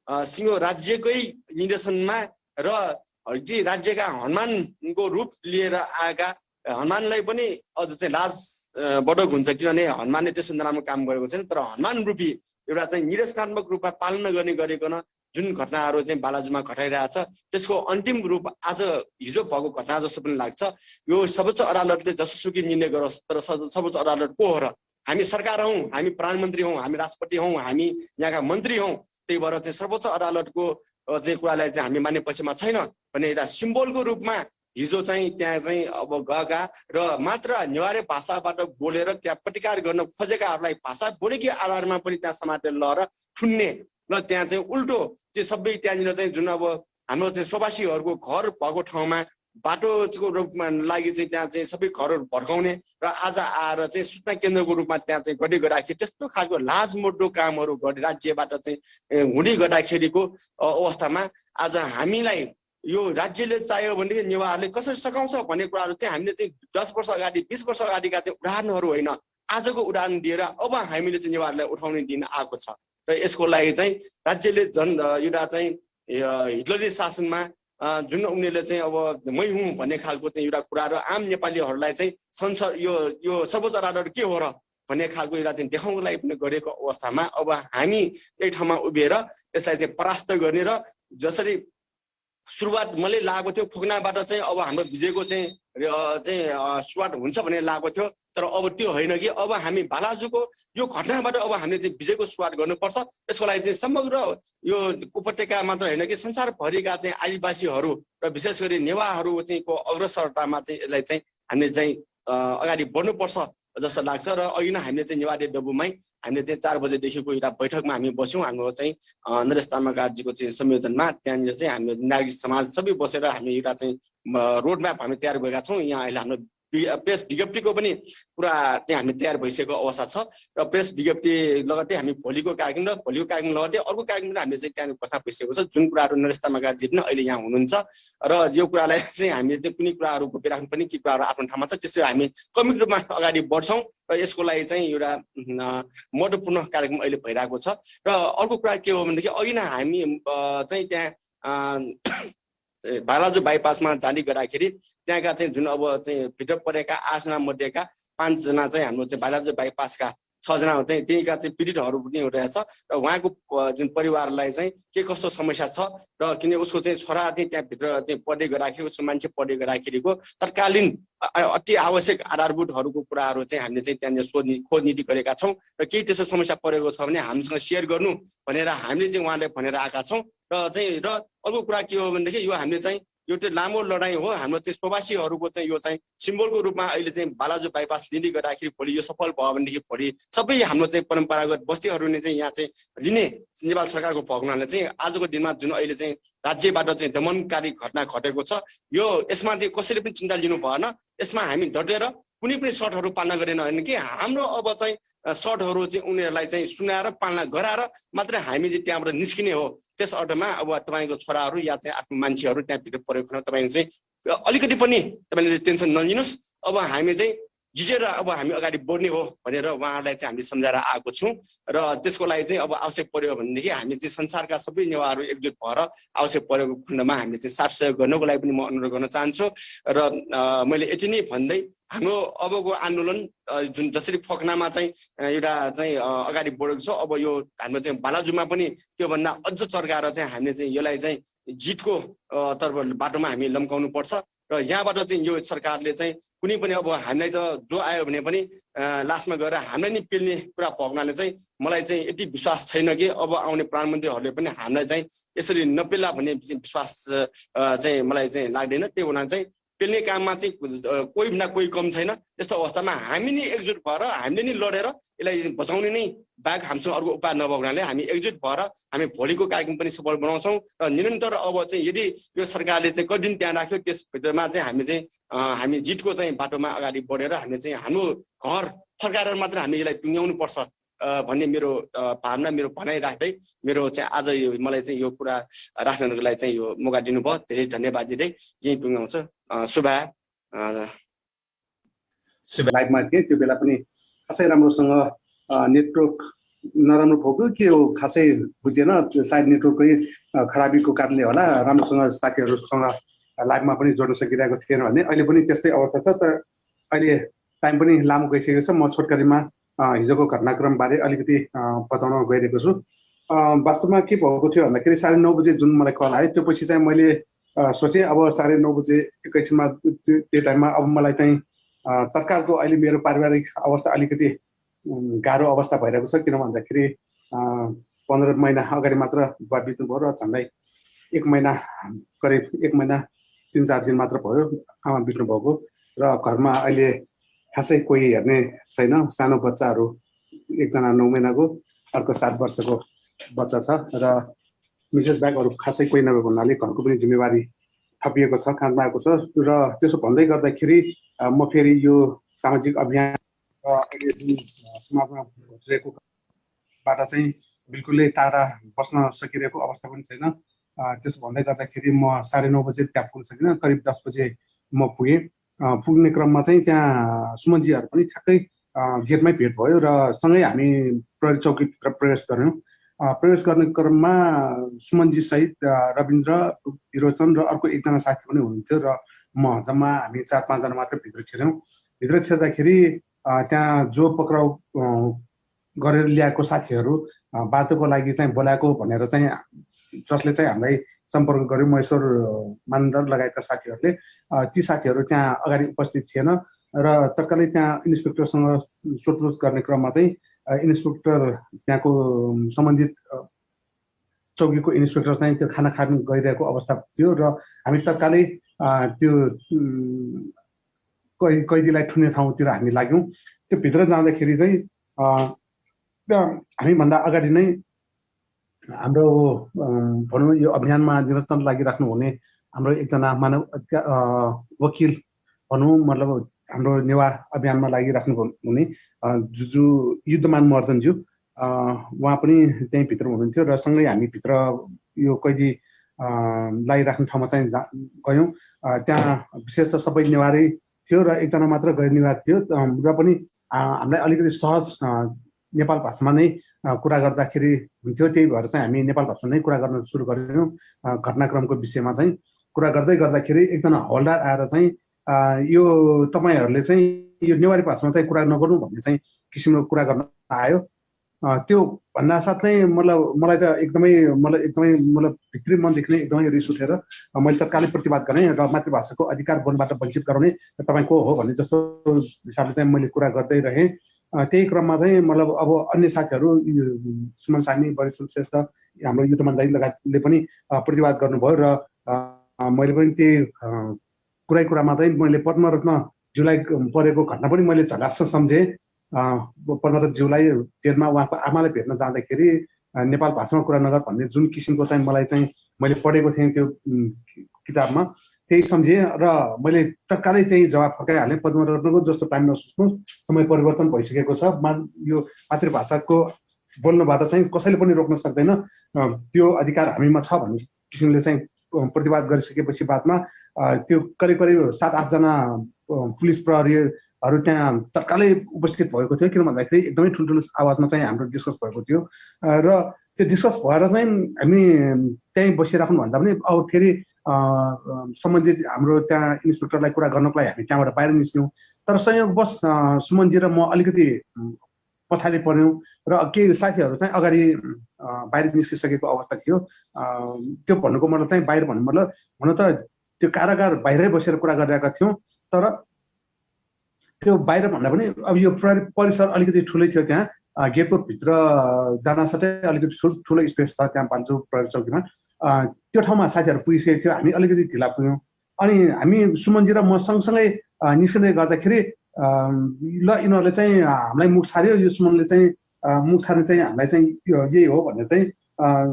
सिङ्गो राज्यकै निर्देशनमा र ती राज्यका हनुमानको रूप लिएर आएका हनुमानलाई पनि अझ चाहिँ लाज बडक हुन्छ, किनभने हनुमानले त्यस्तो नराम्रो काम गरेको छैन, तर हनुमान रूपी एउटा चाहिँ निर्देशनात्मक रूपमा पालना गर्ने गरिकन जुन घटनाहरू चाहिँ बालाजुमा घटाइरहेछ त्यसको अन्तिम रूप आज हिजो भएको घटना जस्तो पनि लाग्छ। यो सर्वोच्च अदालतले जसोसुकै निर्णय गरोस्, तर सर्वोच्च अदालत को हो र? हामी सरकार हौँ, हामी प्रधानमन्त्री हौँ, हामी राष्ट्रपति हौँ, हामी यहाँका मन्त्री हौँ। त्यही भएर चाहिँ सर्वोच्च अदालतको चाहिँ कुरालाई चाहिँ हामी मान्ने पक्षमा छैन भने एउटा सिम्बोलको रूपमा हिजो चाहिँ त्यहाँ चाहिँ अब गएका र मात्र नेवारी भाषाबाट बोलेर त्यहाँ प्रतिकार गर्न खोजेकाहरूलाई भाषा बोलेकै आधारमा पनि त्यहाँ समातेर लहर ठुन्ने र त्यहाँ चाहिँ उल्टो त्यो सबै त्यहाँनिर चाहिँ जुन अब हाम्रो चाहिँ स्ववासीहरूको घर भएको ठाउँमा बाटोको रूपमा लागि चाहिँ त्यहाँ चाहिँ सबै घरहरू भड्काउने र आज आएर चाहिँ सूचना केन्द्रको रूपमा त्यहाँ चाहिँ गर्दै गर्दाखेरि त्यस्तो खालको लाजमोटो कामहरू गरे राज्यबाट चाहिँ हुँदै गर्दाखेरिको अवस्थामा आज हामीलाई यो राज्यले चाहियो भने नेवारले कसरी सघाउँछ भन्ने कुराहरू चाहिँ हामीले चाहिँ 10 वर्ष अगाडि 20 वर्ष अगाडिका चाहिँ उदाहरणहरू होइन, आजको उदाहरण दिएर अब हामीले चाहिँ नेवारलाई उठाउने दिन आएको छ। र यसको लागि चाहिँ राज्यले एउटा चाहिँ हिटलरी शासनमा जुन उनीहरूले चाहिँ अब मै हुँ भन्ने खालको चाहिँ एउटा कुराहरू आम नेपालीहरूलाई चाहिँ संसद यो सर्वोच्च अदालत के हो र भन्ने खालको एउटा चाहिँ देखाउनको लागि पनि गरेको अवस्थामा अब हामी एक ठाउँमा उभिएर यसलाई चाहिँ परास्त गर्ने र जसरी सुरुवात मलाई लागेको थियो फुक्नाबाट चाहिँ अब हाम्रो विजयको चाहिँ सुरुवात हुन्छ भन्ने लागेको थियो, तर अब त्यो होइन कि अब हामी बालाजुको यो घटनाबाट अब हामीले चाहिँ विजयको सुरुवात गर्नुपर्छ। यसको लागि चाहिँ समग्र यो उपत्यका मात्र होइन कि संसारभरिका चाहिँ आदिवासीहरू र विशेष गरी नेवारहरू चाहिँ को अग्रसरतामा चाहिँ यसलाई चाहिँ हामीले चाहिँ अगाडि बढ्नुपर्छ जस्तो लाग्छ। र अघि नै हामीले चाहिँ नेवारी डबुमै हामीले चाहिँ 4 बजेदेखिको एउटा बैठकमा हामी बस्यौँ। हाम्रो चाहिँ नरेश तामाकारजीको चाहिँ संयोजनमा त्यहाँनिर चाहिँ हामी नागरिक समाज सबै बसेर हामी एउटा चाहिँ रोड म्याप हामी तयार गरेका छौँ। यहाँ अहिले हाम्रो प्रेस विज्ञप्तिको पनि पुरा चाहिँ हामी तयार भइसकेको अवस्था छ र प्रेस विज्ञप्ति लगत्तै हामी भोलिको कार्यक्रम लगत्तै अर्को कार्यक्रम हामीले चाहिँ त्यहाँ घोषणा भइसकेको छ। जुन कुराहरू नरेश तामाकारजी पनि अहिले यहाँ हुनुहुन्छ र यो कुरालाई चाहिँ हामीले चाहिँ कुनै कुराहरू गोपिराख्नु पनि के कुराहरू आफ्नो ठाउँमा छ त्यसरी हामी क्रमिक रूपमा अगाडि बढ्छौँ र यसको लागि चाहिँ एउटा महत्त्वपूर्ण कार्यक्रम अहिले भइरहेको छ। र अर्को कुरा के हो भनेदेखि अघि नै हामी चाहिँ त्यहाँ बालाजु बाइपासमा जाने गर्दाखेरि त्यहाँका चाहिँ जुन अब चाहिँ भित्र परेका 8 जना मध्येका 5 जना चाहिँ हाम्रो चाहिँ बालाजु बाइपासका 6 जना चाहिँ त्यहीका चाहिँ पीडितहरू पनि रहेछ र उहाँको जुन परिवारलाई चाहिँ के कस्तो समस्या छ र किन उसको चाहिँ छोरा चाहिँ त्यहाँभित्र चाहिँ पढ्दै गर्दाखेरि उसको मान्छे पढ्दै गर्दाखेरिको तत्कालीन अति आवश्यक आधारभूतहरूको कुराहरू चाहिँ हामीले चाहिँ त्यहाँनिर खोजनीति गरेका छौँ र केही त्यस्तो समस्या परेको छ भने हामीसँग सेयर गर्नु भनेर हामीले चाहिँ उहाँलाई भनेर आएका छौँ। र अर्को कुरा के हो भनेदेखि यो हामीले चाहिँ यो चाहिँ लामो लडाइँ हो। हाम्रो चाहिँ प्रवासीहरूको चाहिँ यो चाहिँ सिम्बोलको रूपमा अहिले चाहिँ बालाजु बाइपास लिँदै गर्दाखेरि भोलि यो सफल भयो भनेदेखि भोलि सबै हाम्रो चाहिँ परम्परागत बस्तीहरूले चाहिँ यहाँ चाहिँ लिने नेपाल सरकारको भएको हुनाले चाहिँ आजको दिनमा जुन अहिले चाहिँ राज्यबाट चाहिँ दमनकारी घटना घटेको छ यो यसमा चाहिँ कसैले पनि चिन्ता लिनु भएन। यसमा हामी डटेर कुनै पनि सर्टहरू पालना गरेन भने कि हाम्रो अब चाहिँ सर्टहरू चाहिँ उनीहरूलाई चाहिँ सुनाएर पालना गराएर मात्रै हामी चाहिँ त्यहाँबाट निस्किने हो। त्यस अर्थमा अब तपाईँको छोराहरू या चाहिँ आफ्नो मान्छेहरू त्यहाँभित्र परेको खण्डमा तपाईँ चाहिँ अलिकति पनि तपाईँले टेन्सन नलिनुहोस्, अब हामी चाहिँ जिजेर अब हामी अगाडि बढ्ने हो भनेर उहाँहरूलाई चाहिँ हामीले सम्झाएर आएको छौँ। र त्यसको लागि चाहिँ अब आवश्यक पर्यो भनेदेखि हामी चाहिँ संसारका सबै नेवारहरू एकजुट भएर आवश्यक परेको खण्डमा हामीले चाहिँ साथ सहयोग गर्नको लागि पनि म अनुरोध गर्न चाहन्छु। र मैले यति नै भन्दै हाम्रो अबको आन्दोलन जुन जसरी फकनामा चाहिँ एउटा चाहिँ अगाडि बढेको छ अब यो हाम्रो चाहिँ बालाजुमा पनि त्योभन्दा अझ चर्काएर चाहिँ हामीले चाहिँ यसलाई चाहिँ जितको तर्फ बाटोमा हामी लम्काउनु पर्छ। र यहाँबाट चाहिँ यो सरकारले चाहिँ कुनै पनि अब हामीलाई त जो आयो भने पनि लास्टमा गएर हामीलाई नै पेल्ने कुरा भएको हुनाले चाहिँ मलाई चाहिँ यति विश्वास छैन कि अब आउने प्रधानमन्त्रीहरूले पनि हामीलाई चाहिँ यसरी नपेला भन्ने विश्वास चाहिँ मलाई चाहिँ लाग्दैन। त्यो हुनाले चाहिँ पेल्ने काममा चाहिँ कोही भन्दा कोही कम छैन। यस्तो अवस्थामा हामी नै एकजुट भएर हामीले नै लडेर यसलाई बचाउने नै बाहेक हामीसँग अर्को उपाय नभएको हुनाले हामी एकजुट भएर हामी भोलिको कार्यक्रम पनि सफल बनाउँछौँ। र निरन्तर अब चाहिँ यदि यो सरकारले चाहिँ कति दिन त्यहाँ राख्यो त्यसभित्रमा चाहिँ हामी जितको चाहिँ बाटोमा अगाडि बढेर हामीले चाहिँ हाम्रो घर फर्काएर मात्र हामी यसलाई टुङ्ग्याउनु पर्छ भन्ने मेरो भावना मेरो भनाइ राख्दै मेरो चाहिँ आज यो मलाई चाहिँ यो कुरा राख्नको लागि चाहिँ यो मौका दिनुभयो। धेरै धन्यवाद दिँदै यही टुङ्ग्याउँछ। शुभा लाइभमा थिएँ त्यो बेला पनि खासै राम्रोसँग नेटवर्क नराम्रो भएको के हो खासै बुझेन, सायद नेटवर्ककै खराबीको कारणले होला राम्रोसँग साथीहरूसँग लाइभमा पनि जोड्न सकिरहेको थिएन भने अहिले पनि त्यस्तै अवस्था छ। तर अहिले टाइम पनि लामो गइसकेको छ। म छोटकरीमा हिजोको घटनाक्रमबारे अलिकति बताउन गइरहेको छु। वास्तवमा के भएको थियो भन्दाखेरि 9:30 बजे जुन मलाई कल आयो त्यो पछि चाहिँ मैले सोचेँ अब 9:30 बजे एकैछिनमा त्यो टाइममा अब मलाई चाहिँ तत्कालको अहिले मेरो पारिवारिक अवस्था अलिकति गाह्रो अवस्था भइरहेको छ। किन भन्दाखेरि 15 महिना अगाडि मात्र बुवा बित्नुभयो र झन्डै 1 महिना करिब 1 महिना 3-4 दिन मात्र भयो आमा बित्नु भएको र घरमा अहिले खासै कोही हेर्ने छैन। सानो बच्चाहरू, एकजना 9 महिनाको, अर्को 7 वर्षको बच्चा छ र मिसेस ब्यागहरू खासै कोही नभएको हुनाले घरको पनि जिम्मेवारी थपिएको छ, काँधमा आएको छ। र त्यसो भन्दै गर्दाखेरि म फेरि यो सामाजिक अभियान अहिले जुन समाजमा घटिरहेकोबाट चाहिँ बिल्कुलै टाढा बस्न सकिरहेको अवस्था पनि छैन। त्यसो भन्दै गर्दाखेरि म 9:30 बजे त्यहाँ पुग्न सकिनँ। करिब 10 बजे म पुगेँ। पुग्ने क्रममा चाहिँ त्यहाँ सुमनजीहरू पनि ठ्याक्कै गेटमै भेट भयो र सँगै हामी प्रहरी चौकीभित्र प्रवेश गऱ्यौँ। प्रवेश गर्ने क्रममा सुमनजी सहित रविन्द्र, विरोचन र अर्को एकजना साथी पनि हुनुहुन्थ्यो र म जम्मा हामी 4-5 जना मात्र भित्र छिर्यौँ। भित्र छिर्दाखेरि त्यहाँ जो पक्राउ गरेर ल्याएको साथीहरू बाटोको लागि चाहिँ बोलाएको भनेर चाहिँ जसले चाहिँ हामीलाई सम्पर्क गर्यो, महेश्वर मानन्दर लगायतका साथीहरूले, ती साथीहरू त्यहाँ अगाडि उपस्थित थिएन र तत्कालै त्यहाँ इन्सपेक्टरसँग सोधपुछ गर्ने क्रममा चाहिँ इन्सपेक्टर त्यहाँको सम्बन्धित चौकीको इन्सपेक्टर चाहिँ त्यो खाना खान गइरहेको अवस्था थियो र हामी तत्कालै त्यो कैदीलाई ठुने ठाउँतिर हामी लाग्यौँ। त्यो भित्र जाँदाखेरि चाहिँ हामीभन्दा अगाडि नै हाम्रो भनौँ यो अभियानमा निरन्तर लागिराख्नु हुने हाम्रो एकजना मानव अधिकार वकिल भनौँ, मतलब हाम्रो नेवा अभियानमा लागिराख्नु हुने जुजु युद्धमान महर्जनज्यू, उहाँ पनि त्यहीँ भित्र हुनुहुन्थ्यो र सँगै हामी भित्र यो कैदी लागिराख्ने ठाउँमा चाहिँ गयौँ। त्यहाँ विशेष त सबै नेवारै थियो र एकजना मात्र गैर नेवार थियो र पनि हामीलाई अलिकति सहज नेपाल भाषामा नै कुरा गर्दाखेरि हुन्थ्यो। त्यही भएर चाहिँ हामी नेपाल भाषामा नै कुरा गर्न सुरु गऱ्यौँ। घटनाक्रमको विषयमा चाहिँ कुरा गर्दै गर्दाखेरि एकजना हवलदार आएर चाहिँ यो तपाईँहरूले चाहिँ यो नेवारी भाषामा चाहिँ कुरा नगर्नु भन्ने चाहिँ किसिमको कुरा गर्न आयो। त्यो भन्नासाथ नै मलाई त एकदमै भित्री मनदेखि नै एकदमै रिस उठेर मैले तत्कालै प्रतिवाद गरेँ र मातृभाषाको अधिकार वनबाट वञ्चित गराउने तपाईँ को हो भन्ने जस्तो हिसाबले चाहिँ मैले कुरा गर्दै रहेँ। त्यही क्रममा चाहिँ मतलब अब अन्य साथीहरू सुमन सामी, वरिष्ठ श्रेष्ठ, हाम्रो युद्धमान दाइ लगायतले पनि प्रतिवाद गर्नुभयो र मैले पनि त्यही कुरामा चाहिँ मैले पद्मरत्न ज्यूलाई परेको घटना पनि मैले झलास सम्झेँ। पद्मरत्न ज्यूलाई जेलमा उहाँको आमालाई भेट्न जाँदाखेरि नेपाल भाषामा कुरा नगर भन्ने जुन किसिमको चाहिँ मलाई चाहिँ मैले पढेको थिएँ त्यो किताबमा, त्यही सम्झेँ र मैले तत्कालै त्यही जवाब फर्काइहालेँ। पद्मरत्नको जस्तो टाइम नसोच्नुहोस्, समय परिवर्तन भइसकेको छ, यो मातृभाषाको बोल्नबाट चाहिँ कसैले पनि रोक्न सक्दैन, त्यो अधिकार हामीमा छ भन्ने किसिमले चाहिँ प्रतिवाद गरिसकेपछि बादमा त्यो करिब 7-8 जना पुलिस प्रहरीहरू त्यहाँ तत्कालै उपस्थित भएको थियो। किन भन्दाखेरि एकदमै ठुल्ठुलो आवाजमा चाहिँ हाम्रो डिस्कस भएको थियो र त्यो डिस्कस भएर चाहिँ हामी त्यहीँ बसिराख्नु भन्दा पनि अब फेरि सम्बन्धित हाम्रो त्यहाँ इन्सपेक्टरलाई कुरा गर्नको लागि हामी त्यहाँबाट बाहिर निस्क्यौँ। तर संयोगवश सुमनजी र म अलिकति पछाडि पर्यौँ र केही साथीहरू चाहिँ अगाडि बाहिर निस्किसकेको अवस्था थियो। त्यो भन्नुको मतलब चाहिँ बाहिर भन्नु मतलब हुन त त्यो कारागार बाहिरै बसेर कुरा गरिरहेका थियौँ, तर त्यो बाहिर भन्दा पनि अब यो परिसर अलिकति ठुलै थियो। त्यहाँ गेटको भित्र जानासाथै अलिकति ठुलो स्पेस छ त्यहाँ पाल्चो प्रहरी चौकीमा। त्यो ठाउँमा साथीहरू पुगिसकेको थियो, हामी अलिकति ढिला पुग्यौँ। अनि हामी सुमनजी र म सँगसँगै निस्किँदै गर्दाखेरि ल यिनीहरूले चाहिँ हामीलाई मुख छाड्यो, यो सुमनले चाहिँ मुख छाड्ने चाहिँ हामीलाई चाहिँ यही हो भनेर चाहिँ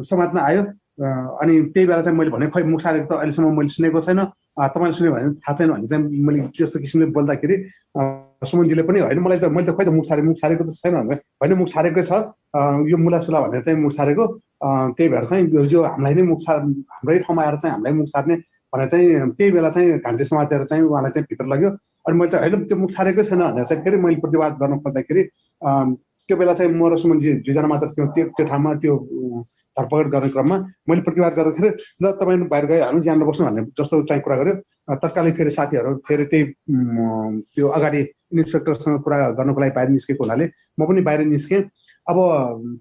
समात्न आयो। अनि त्यही बेला चाहिँ मैले भने खै मुख छाडेको त अहिलेसम्म मैले सुनेको छैन, तपाईँले सुन्यो भने थाहा छैन भने चाहिँ मैले त्यस्तो किसिमले बोल्दाखेरि सुमनजीले पनि होइन मैले त खै त मुख छाडेको त छैन भने होइन मुख छाडेकै छ, यो मुलासुला भनेर चाहिँ मुख छाडेको। त्यही भएर चाहिँ यो हामीलाई नै हाम्रै ठाउँमा आएर चाहिँ हामीलाई मुख छाड्ने भनेर चाहिँ त्यही बेला चाहिँ घान्टे समातेर चाहिँ उहाँलाई चाहिँ भित्र लग्यो। अनि मैले चाहिँ होइन त्यो मुख छाडेकै छैन भनेर चाहिँ फेरि मैले प्रतिवाद गर्न खोज्दाखेरि त्यो बेला चाहिँ म र सुमनजी 2 जना मात्र थियौँ त्यो ठाउँमा। त्यो धरपकड गर्ने क्रममा मैले प्रतिवाद गर्दाखेरि ल तपाईँ बाहिर गए हामी ज्यान बस्नु भन्ने जस्तो चाहिँ कुरा गर्यो। तत्कालै फेरि साथीहरू फेरि त्यही त्यो अगाडि इन्सपेक्टरसँग कुरा गर्नको लागि बाहिर निस्केको हुनाले म पनि बाहिर निस्केँ। अब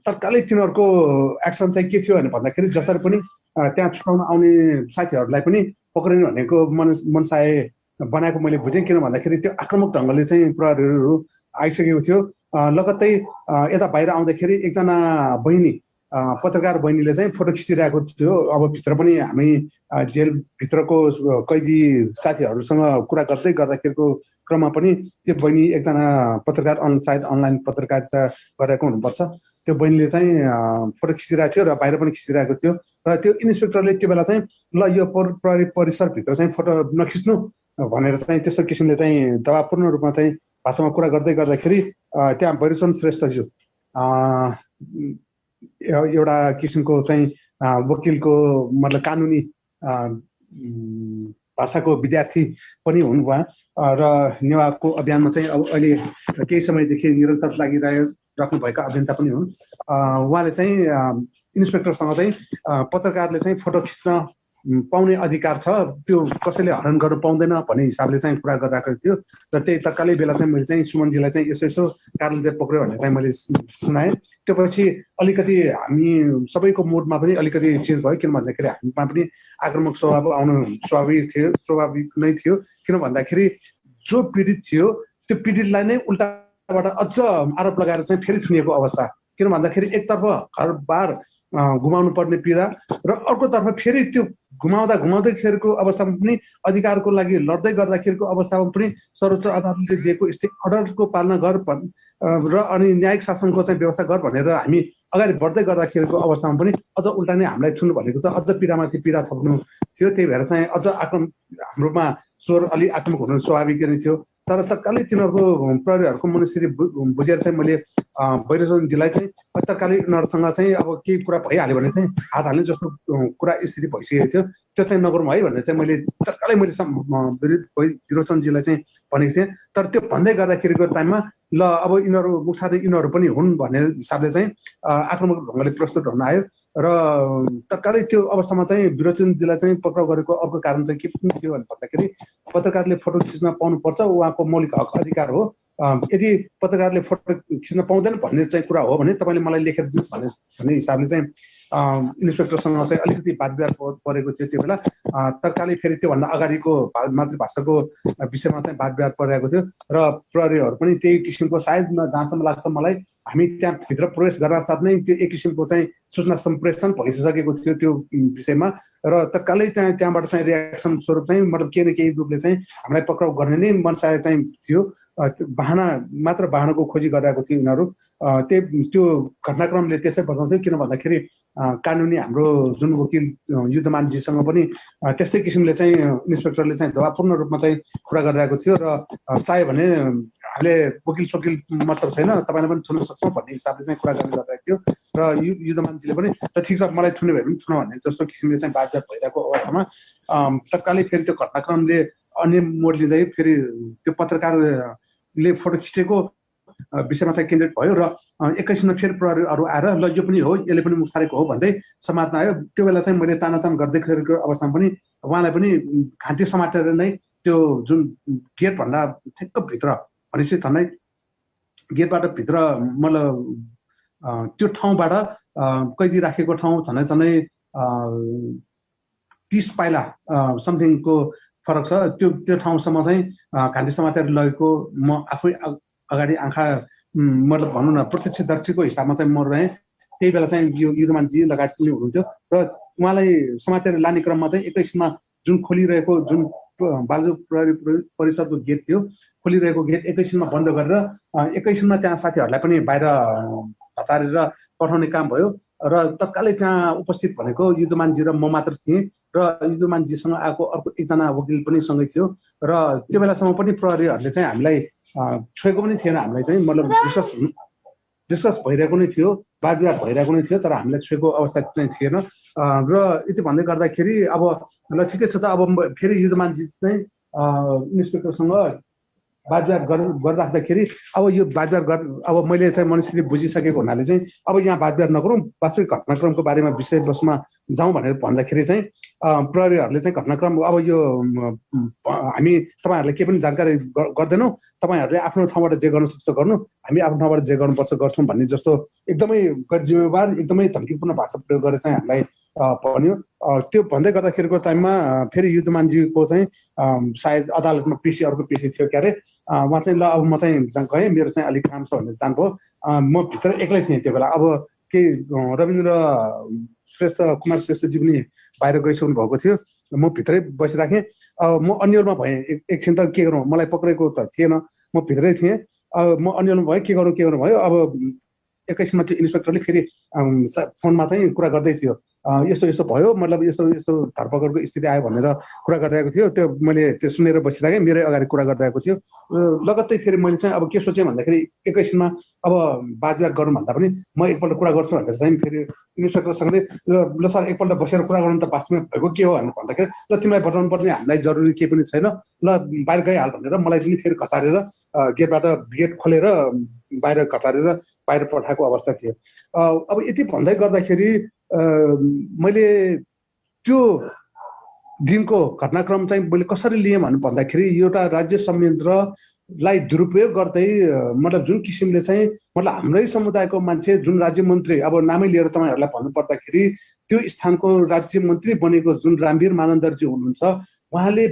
तत्कालै तिनीहरूको एक्सन चाहिँ के थियो भने भन्दाखेरि जसरी पनि त्यहाँ छुटाउन आउने साथीहरूलाई पनि पक्रिनु भनेको मनसाय बनाएको मैले बुझेँ। किन भन्दाखेरि त्यो आक्रामक ढङ्गले चाहिँ प्रहरीहरू आइसकेको थियो। लगत्तै यता बाहिर आउँदाखेरि एकजना बहिनी पत्रकार बहिनीले चाहिँ फोटो खिचिरहेको थियो। अब भित्र पनि हामी जेलभित्रको कैदी साथीहरूसँग कुरा गर्दै गर्दाखेरिको क्रममा पनि त्यो बहिनी एकजना पत्रकार सायद अनलाइन पत्रकारिता गरेको हुनुपर्छ, त्यो बहिनीले चाहिँ फोटो खिचिरहेको थियो र बाहिर पनि खिचिरहेको थियो। र त्यो इन्सपेक्टरले त्यो बेला चाहिँ ल यो प्रहरी परिसरभित्र चाहिँ फोटो नखिच्नु भनेर चाहिँ त्यस्तो किसिमले चाहिँ दबावपूर्ण रूपमा चाहिँ भाषामा कुरा गर्दै गर्दाखेरि त्यहाँ भैरवचन्द्र श्रेष्ठज्यू एउटा किसिमको चाहिँ वकिलको मतलब कानुनी भाषाको विद्यार्थी पनि हुनु उहाँ र नेवाको अभियानमा चाहिँ अब अहिले केही समयदेखि निरन्तर लागिराख्नु भएका अभियन्ता पनि हुन्। उहाँले चाहिँ इन्सपेक्टरसँग चाहिँ पत्रकारले चाहिँ फोटो खिच्न पाउने अधिकार छ, त्यो कसैले हरण गर्न पाउँदैन भन्ने हिसाबले चाहिँ कुरा गरिरहेको थियो। र त्यही तत्कालै बेला चाहिँ मैले चाहिँ सुमनजीलाई चाहिँ यसो कारणले चाहिँ पक्रियो भनेर चाहिँ मैले सुनाएँ। त्यो पछि अलिकति हामी सबैको मोडमा पनि अलिकति चेन्ज भयो। किन भन्दाखेरि हामीमा पनि आक्रामक स्वभाव आउनु स्वाभाविक नै थियो। किन भन्दाखेरि जो पीडित थियो त्यो पीडितलाई नै उल्टाबाट अझ आरोप लगाएर चाहिँ फेरि थुनिएको अवस्था। किन भन्दाखेरि एकतर्फ घरबार गुमाउनु पर्ने पीडा र अर्कोतर्फ फेरि त्यो घुमाउँदाखेरिको अवस्थामा पनि अधिकारको लागि लड्दै गर्दाखेरिको अवस्थामा पनि सर्वोच्च अदालतले दिएको स्टे अर्डरको पालना गर र अनि न्यायिक शासनको चाहिँ व्यवस्था गर भनेर हामी अगाडि बढ्दै गर्दाखेरिको अवस्थामा पनि अझ उल्टा नै हामीलाई छुनु भनेको त अझ पीडामाथि पीडा थप्नु थियो। त्यही भएर चाहिँ अझ हाम्रोमा स्वर अलि आक्रामक हुनु स्वाभाविक नै थियो। तर तत्कालै तिनीहरूको प्रहरीहरूको मनस्थिति बुझेर चाहिँ मैले भैरवचन्द्रजीलाई चाहिँ तत्कालै उनीहरूसँग चाहिँ अब केही कुरा भइहाल्यो भने चाहिँ हात हाल्ने जस्तो कुरा स्थिति भइसकेको थियो। त्यो चाहिँ नगरौँ है भनेर चाहिँ मैले तत्कालै भैरवचन्द्रजीलाई चाहिँ भनेको थिएँ। तर त्यो भन्दै गर्दाखेरिको टाइममा ल अब यिनीहरू मुखाले यिनीहरू पनि हुन् भन्ने हिसाबले चाहिँ आक्रामक ढङ्गले प्रस्तुत हुन आयो। र तत्कालै त्यो अवस्थामा चाहिँ भैरवचन्द्रजीलाई चाहिँ पक्राउ गरेको अर्को कारण चाहिँ के पनि थियो भने भन्दाखेरि पत्रकारले फोटो खिच्न पाउनुपर्छ, उहाँको मौलिक हक अधिकार हो। यदि पत्रकारले फोटो खिच्न पाउँदैन भन्ने चाहिँ कुरा हो भने तपाईँले मलाई लेखेर दिनुहोस् भन्ने हिसाबले चाहिँ इन्सपेक्टरसँग चाहिँ अलिकति वाद विवाद परेको थियो। त्यो बेला तत्कालै फेरि त्योभन्दा अगाडिको मातृभाषाको विषयमा चाहिँ वाद विवाद परिरहेको थियो र प्रहरीहरू पनि त्यही किसिमको सायद जहाँसम्म लाग्छ मलाई हामी त्यहाँ भित्र प्रवेश गर्न साथ नै त्यो एक किसिमको चाहिँ सूचना सम्प्रेषण भइसकेको थियो त्यो विषयमा। र तत्कालै त्यहाँबाट चाहिँ रियाक्सन स्वरूप चाहिँ मतलब केही न केही रूपले चाहिँ हामीलाई पक्राउ गर्ने नै मनसाय चाहिँ थियो। बाहनाको खोजी गरिरहेको थियो यिनीहरू। त्यो घटनाक्रमले त्यसै बताउँथ्यो। किन भन्दाखेरि कानुनी हाम्रो जुन वकिल युद्धमानजीसँग पनि त्यस्तै किसिमले चाहिँ इन्सपेक्टरले चाहिँ दबावपूर्ण रूपमा चाहिँ कुरा गरिरहेको थियो र चाह्यो भने हामीले वकिल सोकिल मतलब छैन, तपाईँलाई पनि थुन्न सक्छौँ भन्ने हिसाबले चाहिँ कुरा गर्ने गरिरहेको थियो। र युद्धमानजीले पनि ठिक छ मलाई थुन्ने भयो भने थुन भन्ने जस्तो किसिमले चाहिँ बातविवाद भइरहेको अवस्थामा तत्कालै फेरि त्यो घटनाक्रमले अन्य मोड लिँदै फेरि त्यो पत्रकारले फोटो खिचेको विषयमा चाहिँ केन्द्रित भयो र एकैछिनमा फेरि प्रहरीहरू आएर ल यो पनि हो, यसले पनि मुख सारेको हो भन्दै समात्न आयो। त्यो बेला चाहिँ मैले तानातान गर्दै गरेको अवस्थामा पनि उहाँलाई पनि घाँटी समातेर नै त्यो जुन गेटभन्दा ठिक्क भित्र भनेपछि झन्डै गेटबाट भित्र मतलब त्यो ठाउँबाट कैदी राखेको ठाउँ झन्डै 30 पाइला समथिङको फरक छ। त्यो ठाउँसम्म चाहिँ घाँटी समातेर लगेको म आफै अगाडि आँखा मतलब भनौँ न प्रत्यक्षदर्शीको हिसाबमा चाहिँ म रहेँ। त्यही बेला चाहिँ यो युद्धमानजी लगायत पनि हुनुहुन्थ्यो र उहाँलाई समातेर लाने क्रममा चाहिँ एकैछिनमा जुन खोलिरहेको जुन बालजु प्रहरी परिषदको गेट थियो, खोलिरहेको गेट एकैछिनमा बन्द गरेर एकैछिनमा त्यहाँ साथीहरूलाई पनि बाहिर हतारेर पठाउने काम भयो। र तत्कालै त्यहाँ उपस्थित भनेको युद्धमानजी र म मात्र थिएँ र युद्धमानजीसँग आएको अर्को एकजना वकिल पनि सँगै थियो। र त्यो बेलासम्म पनि प्रहरीहरूले चाहिँ हामीलाई छोएको पनि थिएन। हामीलाई चाहिँ मतलब डिस्कस भइरहेको नै थियो, वाद विवाद भइरहेको नै थियो, तर हामीलाई छोएको अवस्था चाहिँ थिएन। र यति भन्दै गर्दाखेरि अब ल ठिकै छ त अब फेरि युद्धमानजी चाहिँ इन्सपेक्टरसँग वाद विवाद गरिराख्दाखेरि अब यो वाद विवाद अब मैले चाहिँ मनस्थिति बुझिसकेको हुनाले चाहिँ अब यहाँ वाद विवाद नगरौँ, वास्तविक घटनाक्रमको बारेमा विषयवस्तुमा जाउँ भनेर भन्दाखेरि चाहिँ प्रहरीहरूले चाहिँ घटनाक्रम अब यो हामी तपाईँहरूले केही पनि जानकारी गर्दैनौँ, तपाईँहरूले आफ्नो ठाउँबाट जे गर्न सक्छ गर्नु, हामी आफ्नो ठाउँबाट जे गर्नुपर्छ गर्छौँ भन्ने जस्तो एकदमै गैरजिम्मेवार एकदमै धम्कीपूर्ण भाषा प्रयोग गरेर चाहिँ हामीलाई भन्यो। त्यो भन्दै गर्दाखेरिको टाइममा फेरि युद्धमानजीको चाहिँ सायद अदालतमा पेशी अर्को पेशी थियो क्यारे, उहाँ चाहिँ ल अब म चाहिँ गएँ, मेरो चाहिँ अलिक काम छ भनेर जानुभयो। म भित्र एक्लै थिएँ त्यो बेला। अब केही रविन्द्र श्रेष्ठ कुमार श्रेष्ठजी पनि बाहिर गइसक्नु भएको थियो, म भित्रै बसिराखेँ। म अन्यलमा भएँ, एकछिन त के गरौँ, मलाई पक्रेको त थिएन, म भित्रै थिएँ। म अन्यलमा भएँ, के गर्नु भयो। अब एकैछिनमा त्यो इन्सपेक्टरले फेरि फोनमा चाहिँ कुरा गर्दै थियो, यस्तो यस्तो भयो, मतलब यस्तो यस्तो धरपकडको स्थिति आयो भनेर कुरा गरिरहेको थियो। त्यो मैले त्यो सुनेर बसिरहेँ, मेरै अगाडि कुरा गरिरहेको थियो। लगत्तै फेरि मैले चाहिँ अब के सोचेँ भन्दाखेरि एकैछिनमा अब वादविवाद गर्नुभन्दा पनि म एकपल्ट कुरा गर्छु भनेर चाहिँ फेरि इन्सपेक्टरसँगले ल सर एकपल्ट बसेर कुरा गर्नु त वास्तवमा भएको के हो भनेर भन्दाखेरि ल तिमीलाई बताउनु पर्ने हामीलाई जरुरी केही पनि छैन, ल बाहिर गइहाल भनेर मलाई पनि फेरि खसारेर गेटबाट गेट खोलेर बाहिर खसारेर बाहिर पठाएको अवस्था थियो। अब यति भन्दै गर्दाखेरि मैले त्यो दिनको घटनाक्रम चाहिँ मैले कसरी लिएँ भन्दाखेरि एउटा राज्य संयन्त्रलाई दुरुपयोग गर्दै मतलब जुन किसिमले चाहिँ मतलब हाम्रै समुदायको मान्छे जुन राज्य मन्त्री, अब नामै लिएर तपाईँहरूलाई भन्नुपर्दाखेरि त्यो स्थानको राज्य मन्त्री बनेको जुन रामवीर मानन्दरजी हुनुहुन्छ, उहाँले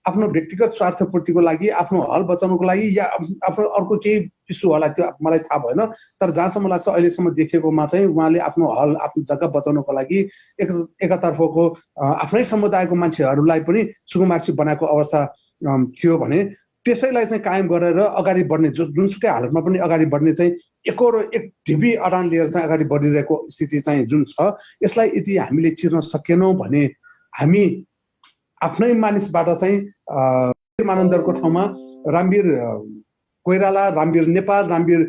आफ्नो व्यक्तिगत स्वार्थपूर्तिको लागि, आफ्नो हल बचाउनको लागि या आफ्नो अर्को केही इस्यु होला त्यो मलाई थाहा भएन, तर जहाँसम्म लाग्छ अहिलेसम्म देखेकोमा चाहिँ उहाँले आफ्नो हल आफ्नो जग्गा बचाउनको लागि एकातर्फको आफ्नै समुदायको मान्छेहरूलाई पनि सुकुमार्सी बनाएको अवस्था थियो भने त्यसैलाई चाहिँ कायम गरेर अगाडि बढ्ने जुनसुकै हालतमा पनि अगाडि बढ्ने चाहिँ एक ढिबी अडान लिएर चाहिँ अगाडि बढिरहेको स्थिति चाहिँ जुन छ, यसलाई यदि हामीले चिर्न सकेनौँ भने हामी आफ्नै मानिसबाट चाहिँ मानन्दरको ठाउँमा रामवीर कोइराला, रामवीर नेपाल, रामवीर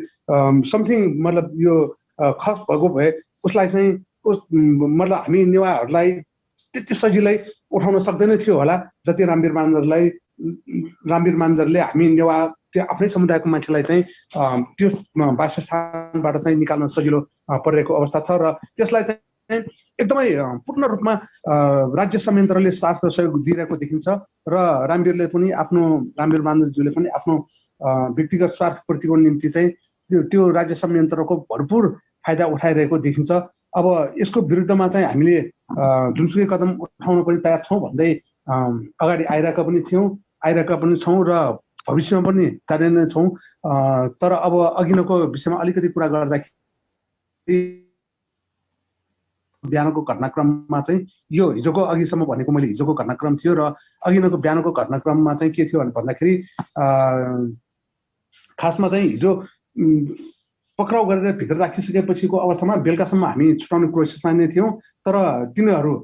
समथिङ मतलब यो खस भएको भए उसलाई चाहिँ मतलब हामी नेवारहरूलाई त्यति सजिलै उठाउन सक्दैन थियो होला जति रामवीर मानन्दरले हामी नेवा त्यो आफ्नै समुदायको मान्छेलाई चाहिँ त्यो वासस्थानबाट चाहिँ निकाल्न सजिलो परिरहेको अवस्था छ। र त्यसलाई चाहिँ एकदमै पूर्ण रूपमा राज्य संयन्त्रले साथ र सहयोग दिइरहेको देखिन्छ र रामवीर मानन्दरज्यूले पनि आफ्नो व्यक्तिगत स्वार्थपूर्तिको निम्ति चाहिँ त्यो राज्य संयन्त्रको भरपुर फाइदा उठाइरहेको देखिन्छ। अब यसको विरुद्धमा चाहिँ हामीले जुनसुकै कदम उठाउन पनि तयार छौँ भन्दै अगाडि आइरहेका पनि छौँ र भविष्यमा पनि कार्यान्वयन छौँ। तर अब अघिल्लोको विषयमा अलिकति कुरा गर्दाखेरि बिहानको घटनाक्रममा चाहिँ यो हिजोको अघिसम्म भनेको मैले हिजोको घटनाक्रम थियो र अघिल्लोको बिहानको घटनाक्रममा चाहिँ के थियो भन्दाखेरि खासमा चाहिँ हिजो पक्राउ गरेर भित्र राखिसकेपछिको अवस्थामा बेलुकासम्म हामी छुटाउने प्रोसेसमा नै थियौँ। तर तिनीहरू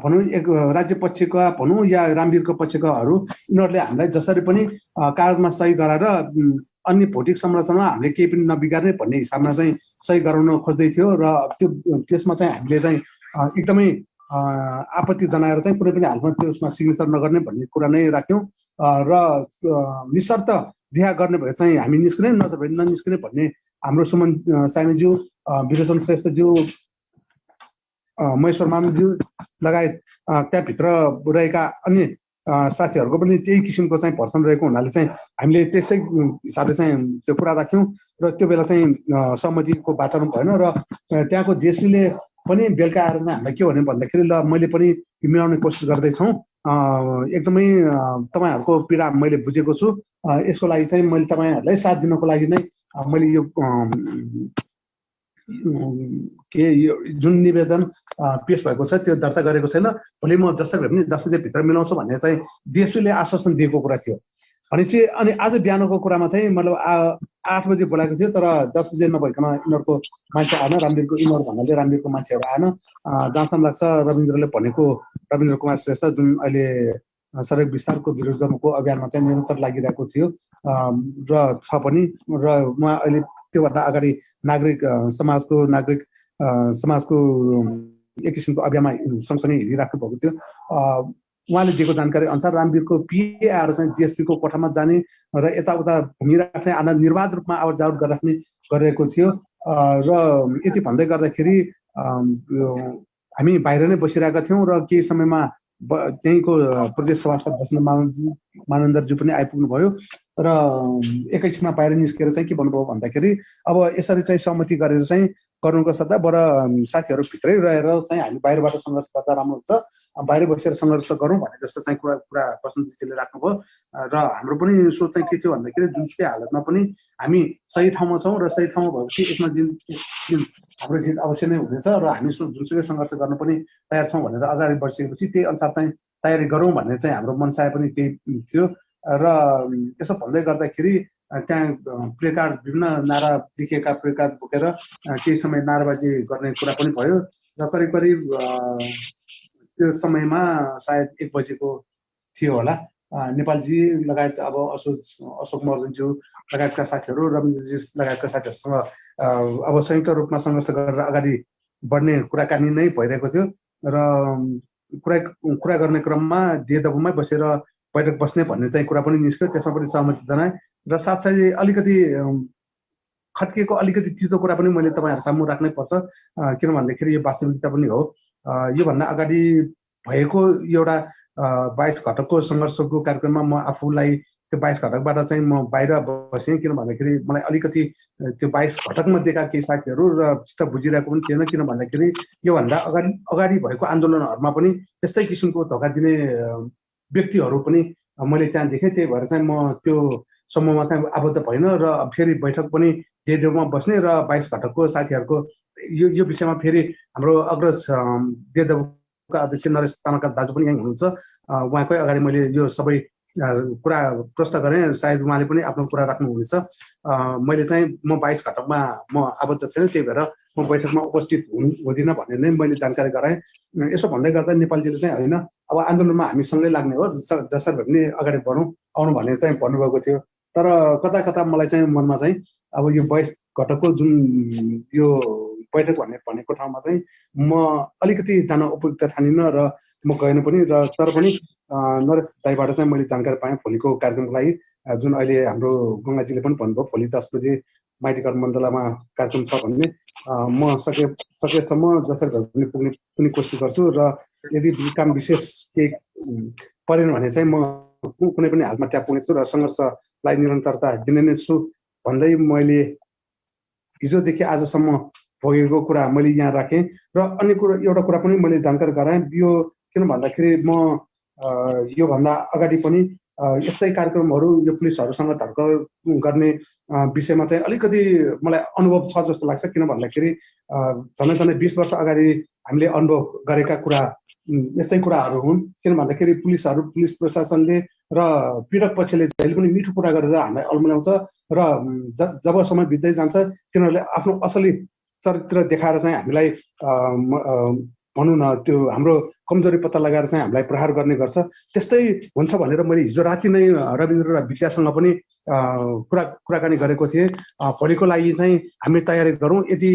भनौँ एक राज्य पक्षका भनौँ या रामवीरको पक्षकाहरू यिनीहरूले हामीलाई जसरी पनि कागजमा सही गराएर अन्य भौतिक संरचनामा हामीले केही पनि नबिगार्ने भन्ने हिसाबमा चाहिँ सही गराउन खोज्दै थियो र त्यसमा चाहिँ हामीले चाहिँ एकदमै आपत्ति जनाएर चाहिँ कुनै पनि हालमा त्यसमा सिग्नेचर नगर्ने भन्ने कुरा नै राख्यौँ र निशर्त दिहा गर्ने भए चाहिँ हामी निस्किने, नत्र भने ननिस्किने भन्ने हाम्रो सुमन सामीज्यू, विरोचन श्रेष्ठज्यू, महेश्वर मानज्यू लगायत त्यहाँभित्र रहेका अन्य साथीहरूको पनि त्यही किसिमको चाहिँ भर्सन रहेको हुनाले चाहिँ हामीले त्यसै हिसाबले चाहिँ त्यो कुरा राख्यौँ र त्यो बेला चाहिँ सहमतिको वातावरण भएन र त्यहाँको जेएसपीले पनि बेलुका आएर चाहिँ हामीलाई के भन्यो भन्दाखेरि ल मैले पनि मिलाउने कोसिस गर्दैछौँ, एकदमै तपाईँहरूको पीडा मैले बुझेको छु, यसको लागि चाहिँ मैले तपाईँहरूलाई साथ दिनको लागि नै मैले यो जुन निवेदन पेश भएको छ त्यो दर्ता गरेको छैन, भोलि म जसरी भए पनि 10 बजेभित्र मिलाउँछु भनेर चाहिँ डिएसपीले आश्वासन दिएको कुरा थियो भनेपछि अनि आज बिहानको कुरामा चाहिँ मतलब 8 बजे बोलाएको थियो तर 10 बजे नभइकन यिनीहरूको मान्छे आएन, रामवीरको यिनीहरू भन्नाले रामवीरको मान्छेहरू आएन। जहाँसम्म लाग्छ रविन्द्रले भनेको रविन्द्र कुमार श्रेष्ठ जुन अहिले सडक विस्तारको विरुद्धको अभियानमा चाहिँ निरन्तर लागिरहेको थियो र छ पनि र उहाँ अहिले त्योभन्दा अगाडि नागरिक समाजको एक किसिमको अभियानमा सँगसँगै हिँडिराख्नु भएको थियो। उहाँले दिएको जानकारी अनुसार रामवीरको पिए आएर चाहिँ डिएसपीको कोठामा जाने र यताउता घुमिराख्ने आनन्द निर्वाध रूपमा आवत जावत गरिरहेको थियो र यति भन्दै गर्दाखेरि हामी बाहिर नै बसिरहेका थियौँ र केही समयमा त्यहीँको प्रदेश सभासद बस्न मानन्दरज्यू पनि आइपुग्नु भयो र एकैछिनमा बाहिर निस्केर चाहिँ के भन्नुभयो भन्दाखेरि अब यसरी चाहिँ सहमति गरेर चाहिँ गर्नुको सट्टा बरु साथीहरू भित्रै रहेर चाहिँ हामी बाहिरबाट सङ्घर्ष गर्दा राम्रो हुन्छ, बाहिर बसेर सङ्घर्ष गरौँ भने जस्तो चाहिँ कुरा प्रशान्तजीले राख्नुभयो र हाम्रो पनि सोच चाहिँ के थियो भन्दाखेरि जुनसुकै हालतमा पनि हामी सही ठाउँमा छौँ र सही ठाउँमा भएपछि यसमा हाम्रो जित अवश्य नै हुनेछ र हामी जुनसुकै सङ्घर्ष गर्न पनि तयार छौँ भनेर अगाडि बढिसकेपछि त्यही अनुसार चाहिँ तयारी गरौँ भन्ने चाहिँ हाम्रो मनसाय पनि त्यही थियो र यसो भन्दै गर्दाखेरि त्यहाँ प्लेकार्ड विभिन्न नारा लेखिएका प्लेकार्ड बोकेर केही समय नाराबाजी गर्ने कुरा पनि भयो र करिब करिब त्यो समयमा सायद 1 बजेको थियो होला। नेपालजी लगायत अब अशोक महर्जनज्यू लगायतका साथीहरू, रविन्द्रजी लगायतका साथीहरूसँग अब संयुक्त रूपमा सङ्घर्ष गरेर अगाडि बढ्ने कुराकानी नै भइरहेको थियो र कुरा गर्ने क्रममा देदबुमै बसेर बैठक बस्ने भन्ने चाहिँ कुरा पनि निस्क्यो। त्यसमा पनि सहमति जनाए र साथसाथै अलिकति खट्किएको अलिकति तितो कुरा पनि मैले तपाईँहरू सामु राख्नै पर्छ, किन भन्दाखेरि यो वास्तविकता पनि हो। योभन्दा अगाडि भएको एउटा 22 घटकको सङ्घर्षको कार्यक्रममा म आफूलाई त्यो 22 घटकबाट चाहिँ म बाहिर बसेँ, किन भन्दाखेरि मलाई अलिकति त्यो 22 घटकमध्येका केही साथीहरू र चित्त बुझिरहेको पनि थिएन, किन भन्दाखेरि योभन्दा अगाडि भएको आन्दोलनहरूमा पनि त्यस्तै किसिमको धोका दिने व्यक्तिहरू पनि मैले त्यहाँ देखेँ। त्यही भएर चाहिँ म त्यो समूहमा चाहिँ आबद्ध भएन र फेरि बैठक पनि देदेवमा बस्ने र 22 घटकको साथीहरूको यो विषयमा फेरि हाम्रो अग्रज देदेवका अध्यक्ष नरेश तामाका दाजु पनि यहीँ हुनुहुन्छ, उहाँकै अगाडि मैले यो सबै कुरा प्रश्न गरेँ, सायद उहाँले पनि आफ्नो कुरा राख्नुहुनेछ। मैले चाहिँ म 22 घटकमा म आबद्ध छैन, त्यही भएर म बैठकमा उपस्थित हुँदिनँ भनेर नै मैले जानकारी गराएँ। यसो भन्दै गर्दा नेपालजीले चाहिँ होइन अब आन्दोलनमा हामी सँगै लाग्ने हो, जसरी भए पनि अगाडि बढौँ आउनु भनेर चाहिँ भन्नुभएको थियो। तर कता कता मलाई चाहिँ मनमा चाहिँ अब यो 22 घटकको जुन यो बैठक भनेको ठाउँमा चाहिँ म अलिकति जान उपयुक्त ठानिनँ र म गएन पनि। र तर पनि नरेश दाईबाट चाहिँ मैले जानकारी पाएँ भोलिको कार्यक्रमको लागि, जुन अहिले हाम्रो गङ्गाजीले पनि भन्नुभयो भोलि 10 बजे माइती कर्मण्डलामा कार्यक्रम छ भन्ने। म सकेसम्म जसरी भए पनि पुग्ने पनि कोसिस गर्छु र यदि काम विशेष केही परेन भने चाहिँ म कुनै पनि हालमा त्यहाँ पुग्नेछु र सङ्घर्षलाई निरन्तरता दिने नै छु भन्दै मैले हिजोदेखि आजसम्म भोगेको कुरा मैले यहाँ राखेँ। र अन्य एउटा कुरा पनि मैले जानकारी गराएँ, यो किन भन्दाखेरि म योभन्दा अगाडि पनि यस्तै कार्यक्रमहरू यो पुलिसहरूसँग धर्कल गर्ने विषयमा चाहिँ अलिकति मलाई अनुभव छ जस्तो लाग्छ, किन भन्दाखेरि झन्डै 20 वर्ष अगाडि हामीले अनुभव गरेका कुरा यस्तै कुराहरू हुन्। किन भन्दाखेरि पुलिस प्रशासनले र पीडक पक्षले जहिले पनि मिठो कुरा गरेर हामीलाई अल्मल्याउँछ र जब समय बित्दै जान्छ तिनीहरूले आफ्नो असली चरित्र देखाएर चाहिँ हामीलाई भनौँ न त्यो हाम्रो कमजोरी पत्ता लगाएर चाहिँ हामीलाई प्रहार गर्ने गर्छ। त्यस्तै हुन्छ भनेर मैले हिजो राति नै रविन्द्र र विद्यासँग पनि कुराकानी गरेको थिएँ। भोलिको लागि चाहिँ हामी तयारी गरौँ, यदि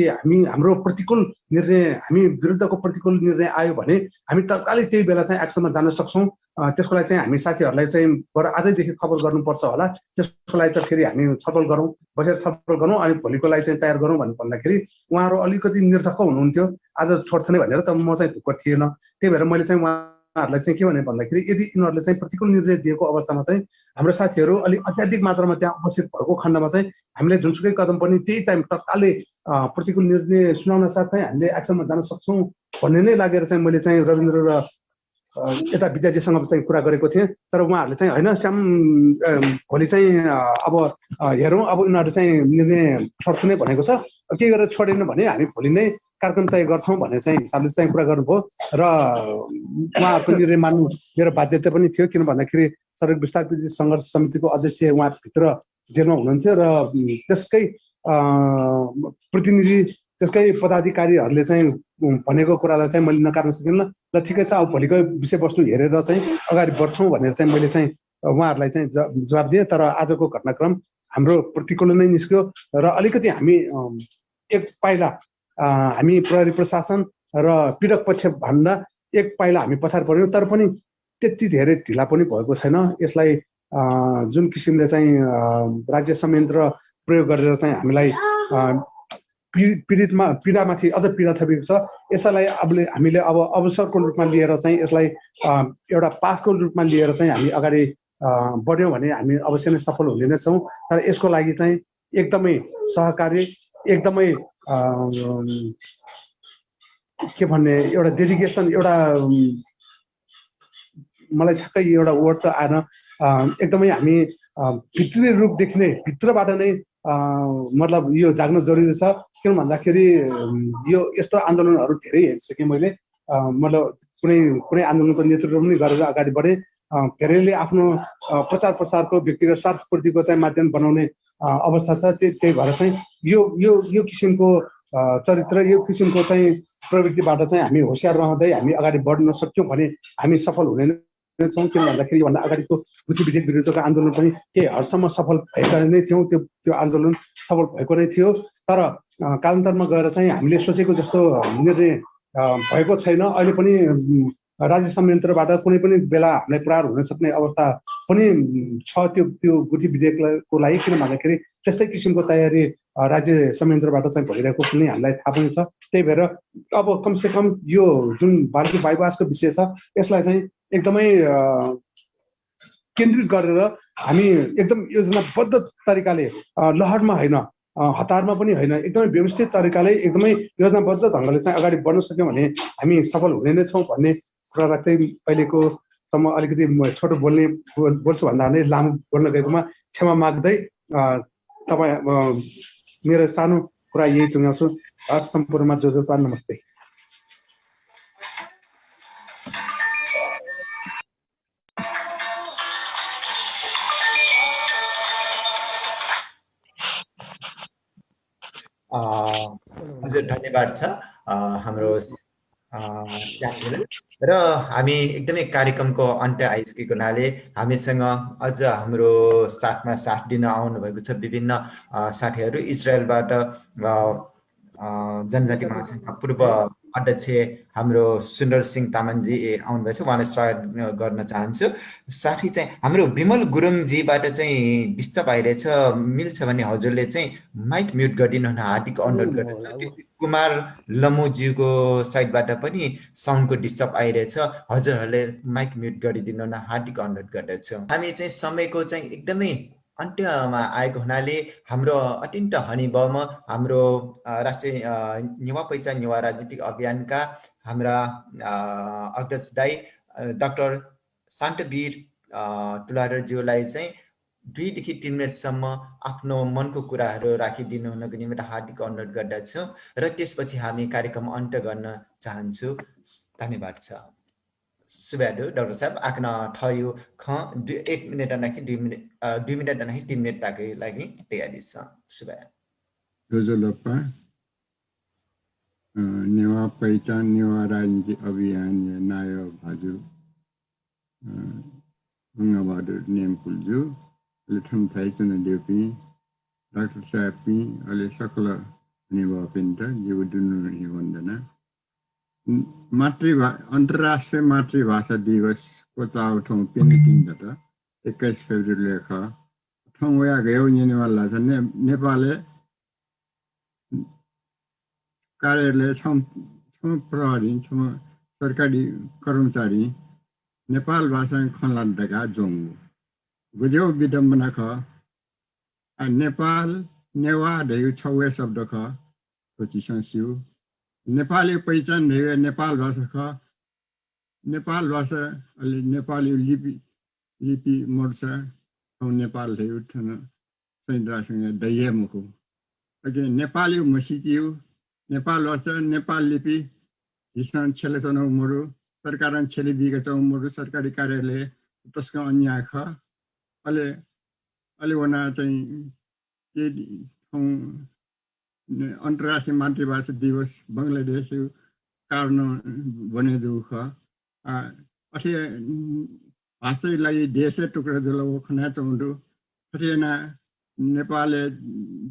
हाम्रो प्रतिकूल निर्णय हामी विरुद्धको प्रतिकूल निर्णय आयो भने हामी तत्कालै त्यही बेला चाहिँ एक्सनमा जान सक्छौँ। त्यसको लागि चाहिँ हामी साथीहरूलाई चाहिँ बरु आजैदेखि खबर गर्नुपर्छ होला, त्यसको लागि त फेरि हामी छलफल गरौँ, बसेर छलफल गरौँ अनि भोलिको लागि चाहिँ तयार गरौँ भन्दाखेरि उहाँहरू अलिकति निर्धक्क हुनुहुन्थ्यो, आज छोड्छ नै भनेर। त म चाहिँ ढुक्क थिएन, त्यही भएर मैले चाहिँ उहाँहरूलाई चाहिँ के भने भन्दाखेरि यदि यिनीहरूले चाहिँ प्रतिकूल निर्णय दिएको अवस्थामा चाहिँ हाम्रो साथीहरू अलिक अत्याधिक मात्रामा त्यहाँ उपस्थित भएको खण्डमा चाहिँ हामीले जुनसुकै कदम पनि त्यही टाइम तत्कालै प्रतिकूल निर्णय सुनाउन साथ चाहिँ हामीले एक्सनमा जान सक्छौँ भन्ने नै लागेर चाहिँ मैले चाहिँ रविन्द्र र यता विद्याजीसँग चाहिँ कुरा गरेको थिएँ। तर उहाँहरूले चाहिँ होइन श्याम भोलि चाहिँ अब हेरौँ, अब उनीहरू चाहिँ निर्णय छोड्छु नै भनेको छ, के गरेर छोडेन भने हामी भोलि नै कार्यक्रम तय गर्छौँ भन्ने चाहिँ हिसाबले चाहिँ कुरा गर्नुभयो र उहाँहरूको निर्णय मान्नु मेरो बाध्यता पनि थियो। किन भन्दाखेरि सडक विस्तार सङ्घर्ष समितिको अध्यक्ष उहाँभित्र जेलमा हुनुहुन्थ्यो र त्यसकै प्रतिनिधि त्यसकै पदाधिकारीहरूले चाहिँ भनेको कुरालाई चाहिँ मैले नकार्न सकिनँ र ठिकै छ अब भोलिको विषयवस्तु हेरेर चाहिँ अगाडि बढ्छौँ भनेर चाहिँ मैले चाहिँ उहाँहरूलाई चाहिँ जवाब दिएँ। तर आजको घटनाक्रम हाम्रो प्रतिकूल नै निस्क्यो र अलिकति हामी एक पाइला हामी प्रहरी प्रशासन र पीडक पक्ष भन्दा एक पाइला हामी पछाडि पऱ्यौँ, तर पनि त्यति धेरै ढिला पनि भएको छैन। यसलाई जुन किसिमले चाहिँ राज्य संयन्त्र प्रयोग गरेर चाहिँ हामीलाई पीडामाथि अझ पीडा थपिएको छ। यसलाई हामीले अब अवसरको रूपमा लिएर चाहिँ यसलाई एउटा पाठको रूपमा लिएर चाहिँ हामी अगाडि बढ्यौँ भने हामी अवश्य नै सफल हुने नै छौँ। तर यसको लागि चाहिँ एकदमै सहकारी, एकदमै के भन्ने एउटा डेडिकेसन, एउटा मलाई ठ्याक्कै एउटा वर्ड त आएन, एकदमै हामी भित्री रूपदेखि नै भित्रबाट नै मतलब यो जाग्न जरुरी छ। किन भन्दाखेरि यो यस्तो आन्दोलनहरू धेरै हेरिसकेँ मैले, मतलब कुनै आन्दोलनको नेतृत्व पनि गरेर अगाडि बढेँ। धेरैले आफ्नो प्रचार प्रसारको व्यक्तिगत स्वार्थपूर्तिको चाहिँ माध्यम बनाउने अवस्था छ। त्यही भएर चाहिँ यो किसिमको चरित्र, यो किसिमको चाहिँ प्रवृत्तिबाट चाहिँ हामी होसियार रहँदै हामी अगाडि बढ्न सक्यौँ भने हामी सफल हुने छौँ। किन भन्दाखेरि योभन्दा अगाडिको गुठी विधेयक विरुद्धको आन्दोलन पनि केही हदसम्म सफल भएका नै थियौँ, त्यो आन्दोलन सफल भएको नै थियो। तर कालान्तरमा गएर चाहिँ हामीले सोचेको जस्तो निर्णय भएको छैन। अहिले पनि राज्य संयन्त्रबाट कुनै पनि बेला हामीलाई प्रहार हुन सक्ने अवस्था पनि छ त्यो गुठी विधेयकको लागि। किन भन्दाखेरि त्यस्तै किसिमको तयारी राज्य संयन्त्रबाट चाहिँ भइरहेको पनि हामीलाई थाहा पनि छ। त्यही भएर अब कमसेकम यो जुन भारतीय बाइपासको विषय छ यसलाई चाहिँ एकदमै केन्द्रित गरेर हामी एकदम योजनाबद्ध तरिकाले लहरमा होइन, हतारमा पनि होइन, एकदमै व्यवस्थित तरिकाले एकदमै योजनाबद्ध ढङ्गले चाहिँ अगाडि बढ्न सक्यौँ भने हामी सफल हुने नै छौँ भन्ने कुरा राख्दै अहिलेको सम्म अलिकति छोटो बोल्छु भन्दा नै लामो बोल्न गएकोमा क्षमा माग्दै तपाईँ मेरो सानो कुरा यही टुङ्गाउँछु। सम्पूर्णमा जो नमस्ते। हजुर धन्यवाद छ हाम्रो र हामी एकदमै कार्यक्रमको अन्त्य आइसकेको हुनाले हामीसँग अझ हाम्रो साथमा साथ दिन आउनुभएको छ विभिन्न साथीहरू। इजरायलबाट जनजाति महासङ्घका पूर्व अध्यक्ष हाम्रो सुन्दर सिंह तामाङजी आउनुभएको छ, उहाँलाई स्वागत गर्न चाहन्छु। साथी चाहिँ हाम्रो विमल गुरुङजीबाट चाहिँ डिस्टर्ब आइरहेछ, मिल्छ भने हजुरले चाहिँ माइक म्युट गरिदिनु हुन हार्दिक अनुरोध गर्दछु। कुमार लमुज्यूको साइडबाट पनि साउन्डको डिस्टर्ब आइरहेछ, हजुरहरूले माइक म्युट गरिदिनु हुन हार्दिक अनुरोध गर्दछु। हामी चाहिँ समयको चाहिँ एकदमै अन्त्यमा आएको हुनाले हाम्रो अत्यन्त हनिबम हाम्रो राष्ट्रिय नेवा पहिचान नेवा राजनीतिक अभियानका हाम्रा अग्रज दाई डाक्टर शान्तवीर तुलाधरज्यूलाई चाहिँ 2 देखि 3 मिनटसम्म आफ्नो मनको कुराहरू राखिदिनु हुनको निम्ति हार्दिक अनुरोध गर्दछु र त्यसपछि हामी कार्यक्रम अन्त्य गर्न चाहन्छु। धन्यवाद छ। सुब्याडु डाक्टर साहब आक्न थयो 1 मिनट नाकि 2 मिनट नाकि 3 मिनट ताकै लागि तयारी छ। सुब्या जोजोलप्पा नेवा पहिचान नेवा राजनीतिक अभियान नायक भाजु बहादुर नेमपुलज्यू लेठन थाइचन देउपी डाक्टर साहबी अहिले सकल नेवा पिन्ट जीव दुनु वन्दना अन्तर्राष्ट्रिय मातृभाषा दिवसको चाउठाउँ पेन्टिङ त 21 फेब्रुअरी लेख ठाउँ या गयो नेवाला छ नेपालले कार्यालय छौँ प्रहरी छौँ सरकारी कर्मचारी नेपाल भाषा खनलाडका जोङ बुझ्यौ विडम्बना ख नेपाल नेवा ढेउ छौवे शब्द ख सोचिसक्यो नेपाली पहिचान ढेउ नेपाल भाषा ख नेपाल भाषा अलि नेपाली लिपि मोर्छ ठाउँ नेपाल ढेउ ठन सैन्द्रासँग दैया मुखु अगे नेपाली मसिकियो नेपाल भाषा नेपाल लिपि हिसान छेले चनौ मोरु सरकारन छेले दिएका चौ मोरु सरकारी कार्यालय त्यसको अन्य ख अलि वना चाहिँ के अन्तर्राष्ट्रिय मातृभाषा दिवस बङ्गलादेश कारण बने दुख अठे भाषालाई देशे टुक्रा दिलो खना चौंडु अठेना नेपालले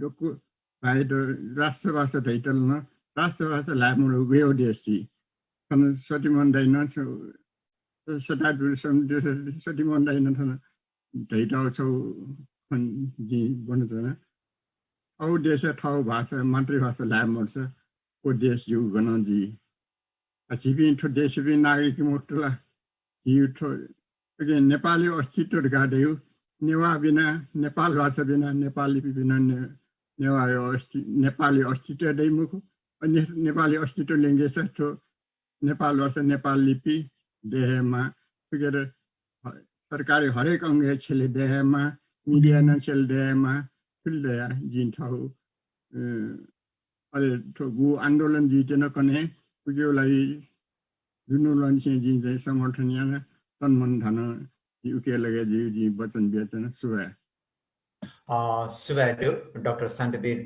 डोकु भाइ राष्ट्रभाषा दैटलमा राष्ट्रभाषा लामो गयो देशी खन सति मनदैन सटाडु सति मनदैन थन दैटाउ छौ खन जी बन्दैन औ देश ठाउँ भाषा मातृभाषा ल्याब मर्छ को देश जु गनजी छिपी ठो देश भी नागरिक मोटला हिउ ठो अगे नेपाली अस्तित्व गाड्यो नेवा बिना नेपाल भाषा बिना नेपाली बिना नेवा नेपाली अस्तित्व दै मुखु अनि नेपाली अस्तित्व ल्याङ्ग्वेज ठो नेपाल भाषा नेपाल लिपि देहमा फिगर सरकारी हरेक अंग छेले देहमा मिडिया न छेल देहमा फिल देया जिन ठाउँ अरे ठो गु आन्दोलन जितेन कने उयोलाई जुनुलन चाहिँ जिन चाहिँ समर्थन यहाँ तन्मन धन युके लगे जी वचन बेचन सुबह सुबाइडो डाक्टर शान्तिवीर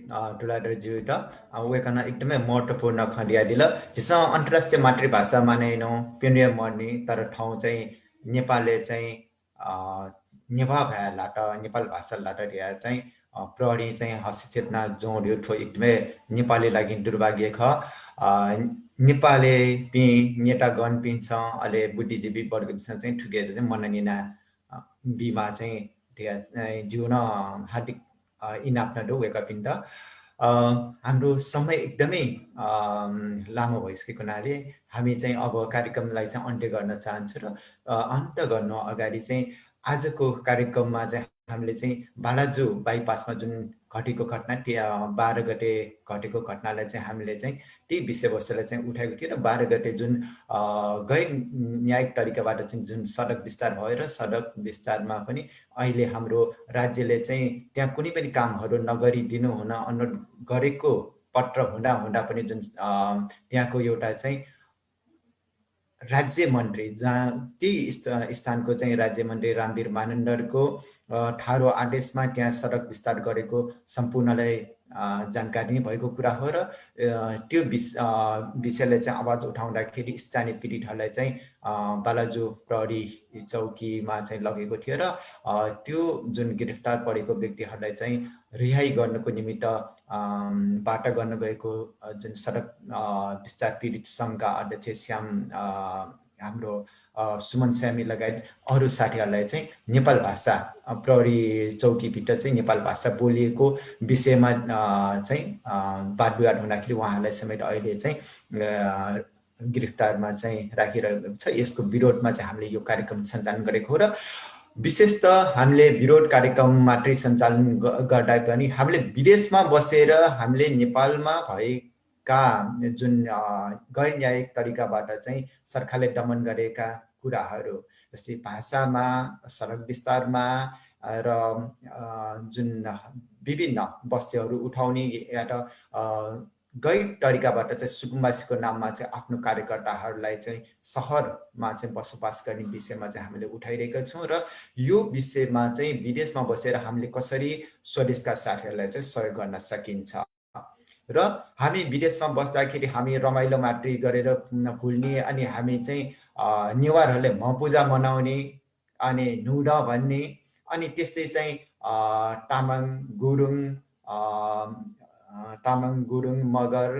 डुलाडर ज्यू त वेकन एकदमै महत्त्वपूर्ण खण्डिया दिल जसमा अन्तर्राष्ट्रिय मातृभाषा मानेनो पेन्डिया मर्नी तर ठाउँ चाहिँ नेपालले चाहिँ नेवा भएलाट नेपाल भाषा लाटा चाहिँ प्रहरी चाहिँ हस्तक्षेपना जोड्यो ठो एकदमै नेपाली लागि दुर्भाग्य ख नेपाली पि नेता गण पिन्छ अहिले बुद्धिजीवी वर्ग चाहिँ ठुकेर चाहिँ मननिना बिमा चाहिँ जीवन हार्दिक इनाप्न डो वेका पिन्द हाम्रो समय एकदमै लामो भइसकेको हुनाले हामी चाहिँ अब कार्यक्रमलाई चाहिँ अन्त्य गर्न चाहन्छु र अन्त्य गर्नु अगाडि चाहिँ आजको कार्यक्रममा चाहिँ हामीले चाहिँ बालाजु बाइपासमा जुन घटेको घटना 12 गते घटेको घटनालाई चाहिँ हामीले चाहिँ त्यही विषयवस्तुलाई चाहिँ उठाएको थियो र 12 गते जुन गैर न्यायिक तरिकाबाट चाहिँ जुन सडक विस्तार भयो र सडक विस्तारमा पनि अहिले हाम्रो राज्यले चाहिँ त्यहाँ कुनै पनि कामहरू नगरिदिनु हुन अनुरोध गरेको पत्र हुँदा पनि जुन त्यहाँको एउटा चाहिँ राज्य मन्त्री जहाँ ती स्थानको चाहिँ राज्य मन्त्री रामवीर मानन्दरको ठाडो आदेशमा त्यहाँ सडक विस्तार गरेको सम्पूर्णलाई जानकारी भएको कुरा हो र त्यो विषयलाई चाहिँ आवाज उठाउँदाखेरि स्थानीय पीडितहरूलाई चाहिँ बालाजु प्रहरी चौकीमा चाहिँ लगेको थियो र त्यो जुन गिरफ्तार परेको व्यक्तिहरूलाई चाहिँ रिहाई गर्नको निमित्त बाटा गर्न गएको जुन सडक विस्तार पीडित सङ्घका अध्यक्ष श्याम हाम्रो सुमन श्यामी लगायत अरू साथीहरूलाई चाहिँ नेपाल भाषा प्रहरी चौकीभित्र चाहिँ नेपाल भाषा बोलिएको विषयमा चाहिँ वाद विवाद हुँदाखेरि उहाँहरूलाई समेत अहिले चाहिँ गिरफ्तारमा चाहिँ राखिरहेको छ। यसको विरोधमा चाहिँ हामीले यो कार्यक्रम सञ्चालन गरेको हो र विशेष त हामीले विरोध कार्यक्रम मात्रै सञ्चालन गर्दा पनि हामीले विदेशमा बसेर हामीले नेपालमा भएका जुन गैर न्यायिक तरिकाबाट चाहिँ सरकारले दमन गरेका कुराहरू जस्तै भाषामा सडक विस्तारमा र जुन विभिन्न बस्तीहरू उठाउने या त गैर तरिकाबाट चाहिँ सुकुम्बासीको नाममा चाहिँ आफ्नो कार्यकर्ताहरूलाई चाहिँ सहरमा चाहिँ बसोबास गर्ने विषयमा चाहिँ हामीले उठाइरहेका छौँ र यो विषयमा चाहिँ विदेशमा बसेर हामीले कसरी स्वदेशका साथीहरूलाई चाहिँ सहयोग गर्न सकिन्छ र हामी विदेशमा बस्दाखेरि हामी रमाइलो मात्रै गरेर भुल्ने अनि हामी चाहिँ नेवारहरूले पूजा मनाउने अनि नुडा भन्ने अनि त्यस्तै चाहिँ तामाङ गुरुङ मगर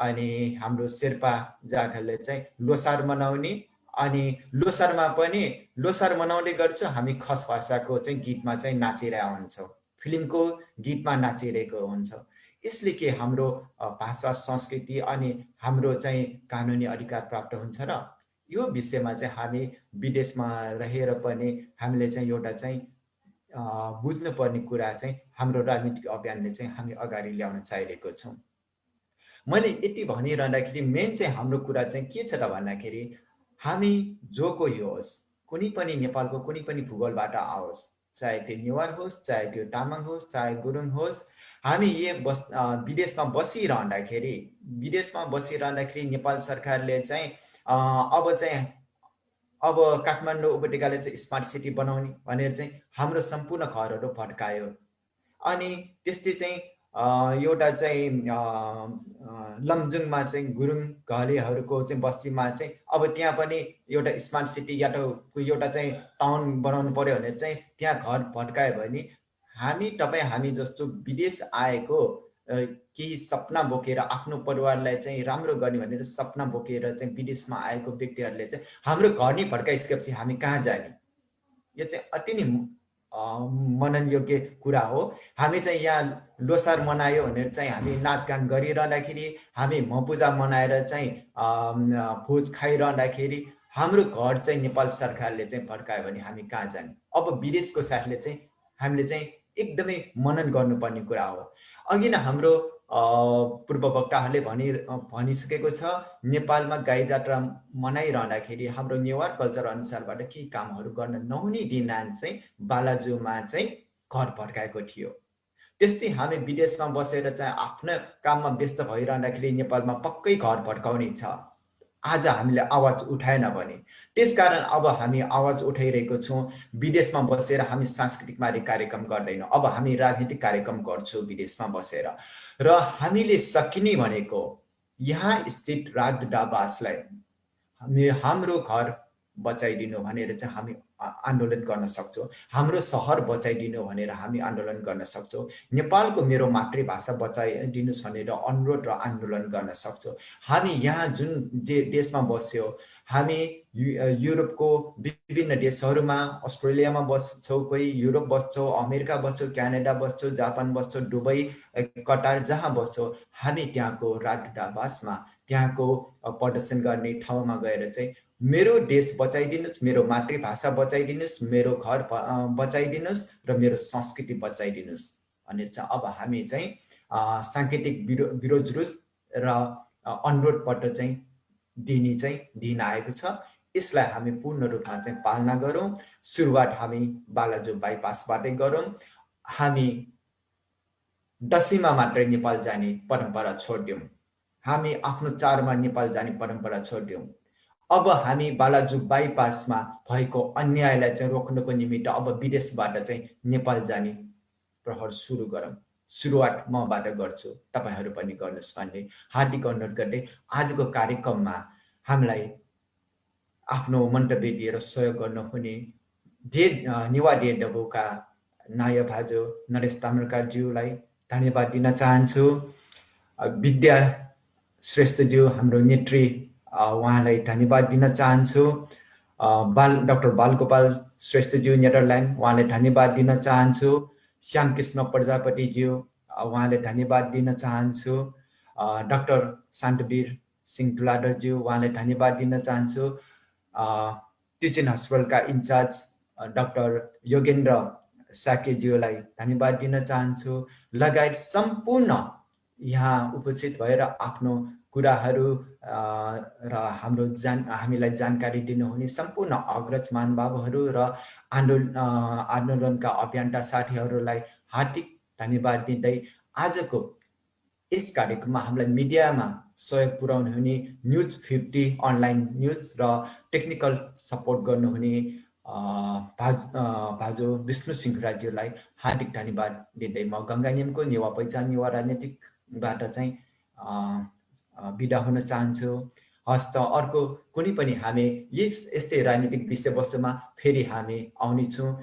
अनि हाम्रो शेर्पा जातहरूले चाहिँ लोसार मनाउने अनि लोसारमा पनि लोसार मनाउँदै गर्छ हामी खस भाषाको चाहिँ गीतमा चाहिँ नाचिरहेका हुन्छौँ फिल्मको गीतमा नाचिरहेको हुन्छ। यसले के हाम्रो भाषा संस्कृति अनि हाम्रो चाहिँ कानुनी अधिकार प्राप्त हुन्छ र यो विषयमा चाहिँ हामी विदेशमा रहेर पनि हामीले चाहिँ एउटा चाहिँ बुझ्नुपर्ने कुरा चाहिँ हाम्रो राजनीतिक अभियानले चाहिँ हामी अगाडि ल्याउन चाहिरहेको छौँ। मैले यति भनिरहँदाखेरि मेन चाहिँ हाम्रो कुरा चाहिँ के छ त भन्दाखेरि हामी जो कोही होस् कुनै पनि नेपालको कुनै पनि भूगोलबाट आओस् चाहे त्यो नेवार होस् चाहे त्यो तामाङ होस् चाहे गुरुङ होस् हामी विदेशमा बसिरहँदाखेरि नेपाल सरकारले चाहिँ अब काठमाडौँ उपत्यकाले चाहिँ स्मार्ट सिटी बनाउने भनेर चाहिँ हाम्रो सम्पूर्ण घरहरू भड्कायो अनि त्यस्तै चाहिँ एउटा चाहिँ लमजुङमा चाहिँ गुरुङ घलेहरूको चाहिँ बस्तीमा चाहिँ अब त्यहाँ पनि एउटा स्मार्ट सिटी या त एउटा चाहिँ टाउन बनाउनु पर्यो भनेर चाहिँ त्यहाँ घर भड्कायो भने हामी जस्तो विदेश आएको केही सपना बोकेर आफ्नो परिवारलाई चाहिँ राम्रो गर्ने भनेर सपना बोकेर चाहिँ विदेशमा आएको व्यक्तिहरूले चाहिँ हाम्रो घर नै भड्काइसकेपछि हामी कहाँ जाने? यो चाहिँ अति नै मनन योग्य कुरा हो। हामी चाहिँ यहाँ लोसार मनायो भनेर चाहिँ हामी नाचगान गरिरहँदाखेरि, हामी मपूजा मनाएर चाहिँ भोज खाइरहँदाखेरि हाम्रो घर चाहिँ नेपाल सरकारले चाहिँ फर्कायो भने हामी कहाँ जाने? अब विदेशको साथले चाहिँ हामीले चाहिँ एकदमै मनन गर्नुपर्ने कुरा हो। अघि नै हाम्रो पूर्व वक्ताहरूले भनिसकेको छ, नेपालमा गाई जात्रा मनाइरहँदाखेरि हाम्रो नेवार कल्चर अनुसारबाट केही कामहरू गर्न नहुने दिनान चाहिँ बालाजुमा चाहिँ घर फर्काएको थियो। त्यस्तै हामी विदेशमा बसेर चाहिँ आफ्नो काममा व्यस्त भइरहँदाखेरि नेपालमा पक्कै घर फर्काउने छ। आज हामीले आवाज उठाएन भने, त्यसकारण अब हामी आवाज उठाइरहेको छौँ। विदेशमा बसेर हामी सांस्कृतिक मार्ग कार्यक्रम गर्दैनौँ, अब हामी राजनीतिक कार्यक्रम गर्छौँ विदेशमा बसेर। र हामीले सकिने भनेको यहाँ स्थित राजदूतावासलाई हाम्रो घर बचाइदिनु भनेर चाहिँ हामी आन्दोलन गर्न सक्छौँ। हाम्रो सहर बचाइदिनु भनेर हामी आन्दोलन गर्न सक्छौँ। नेपालको मेरो मातृभाषा बचाइदिनुहोस् भनेर अनुरोध र आन्दोलन गर्न सक्छौँ। हामी यहाँ जुन देशमा बस्यो, हामी युरोपको विभिन्न देशहरूमा, अस्ट्रेलियामा बस्छौँ, कोही युरोप बस्छौँ, अमेरिका बस्छौँ, क्यानाडा बस्छौँ, जापान बस्छौँ, दुबई, कतार, जहाँ बस्छौँ, हामी त्यहाँको राजदूतावासमा, त्यहाँको प्रदर्शन गर्ने ठाउँमा गएर चाहिँ मेरो देश बचाइदिनुहोस्, मेरो मातृभाषा बचाइदिनुहोस्, मेरो घर बचाइदिनुहोस् र मेरो संस्कृति बचाइदिनुहोस् भनेर चाहिँ अब हामी चाहिँ साङ्केतिक विरोध जुलुस र अनुरोध पत्र चाहिँ दिने चाहिँ दिन आएको छ। यसलाई हामी पूर्ण रूपमा चाहिँ पालना गरौँ। सुरुवात हामी बालाजु बाइपासबाटै गरौँ। हामी दशैँमा मात्रै नेपाल जाने परम्परा छोडिदिउँ। हामी आफ्नो चाडमा नेपाल जाने परम्परा छोडिदिउँ। अब हामी बालाजु बाइपासमा भएको अन्यायलाई चाहिँ रोक्नको निमित्त अब विदेशबाट चाहिँ नेपाल जाने प्रहर सुरु गरौँ। सुरुवात मबाट गर्छु, तपाईहरू पनि गर्नुहोस् भन्ने हार्दिक अनुरोध गर्दै आजको कार्यक्रममा हामीलाई आफ्नो मन्तव्य दिएर सहयोग गर्नुहुने नेवा डेडबोका नायब भाजु नरेश ताम्रकारज्यूलाई धन्यवाद दिन चाहन्छु। विद्या श्रेष्ठज्यू हाम्रो नेत्री, उहाँलाई धन्यवाद दिन चाहन्छु। डाक्टर बालगोपाल श्रेष्ठज्यू नेदरल्यान्ड, उहाँलाई धन्यवाद दिन चाहन्छु। श्यामकृष्ण प्रजापतिज्यू, उहाँलाई धन्यवाद दिन चाहन्छु। डाक्टर शान्तवीर सिंह तुलाधरज्यू, उहाँलाई धन्यवाद दिन चाहन्छु। टिचिङ हस्पिटलका इन्चार्ज डाक्टर योगेन्द्र साकेज्यूलाई धन्यवाद दिन चाहन्छु। लगायत सम्पूर्ण यहाँ उपस्थित भएर आफ्नो कुराहरू र हामीलाई जानकारी दिनुहुने सम्पूर्ण अग्रज महानुभावहरू र आन्दोलनका अभियन्ता साथीहरूलाई हार्दिक धन्यवाद दिँदै आजको यस कार्यक्रममा हामीलाई मिडियामा सहयोग पुर्याउनु हुने न्युज 50 अनलाइन न्युज र टेक्निकल सपोर्ट गर्नुहुने भाजु विष्णु सिंहराज्यूलाई हार्दिक धन्यवाद दिँदै म गङ्गा नियमको नेवा पहिचान नेवा राजनीतिकबाट चाहिँ बिदा हुन चाहन्छु। हस् त अर्को कुनै पनि हामी यस्तै राजनीतिक विषयवस्तुमा फेरि हामी आउनेछौँ।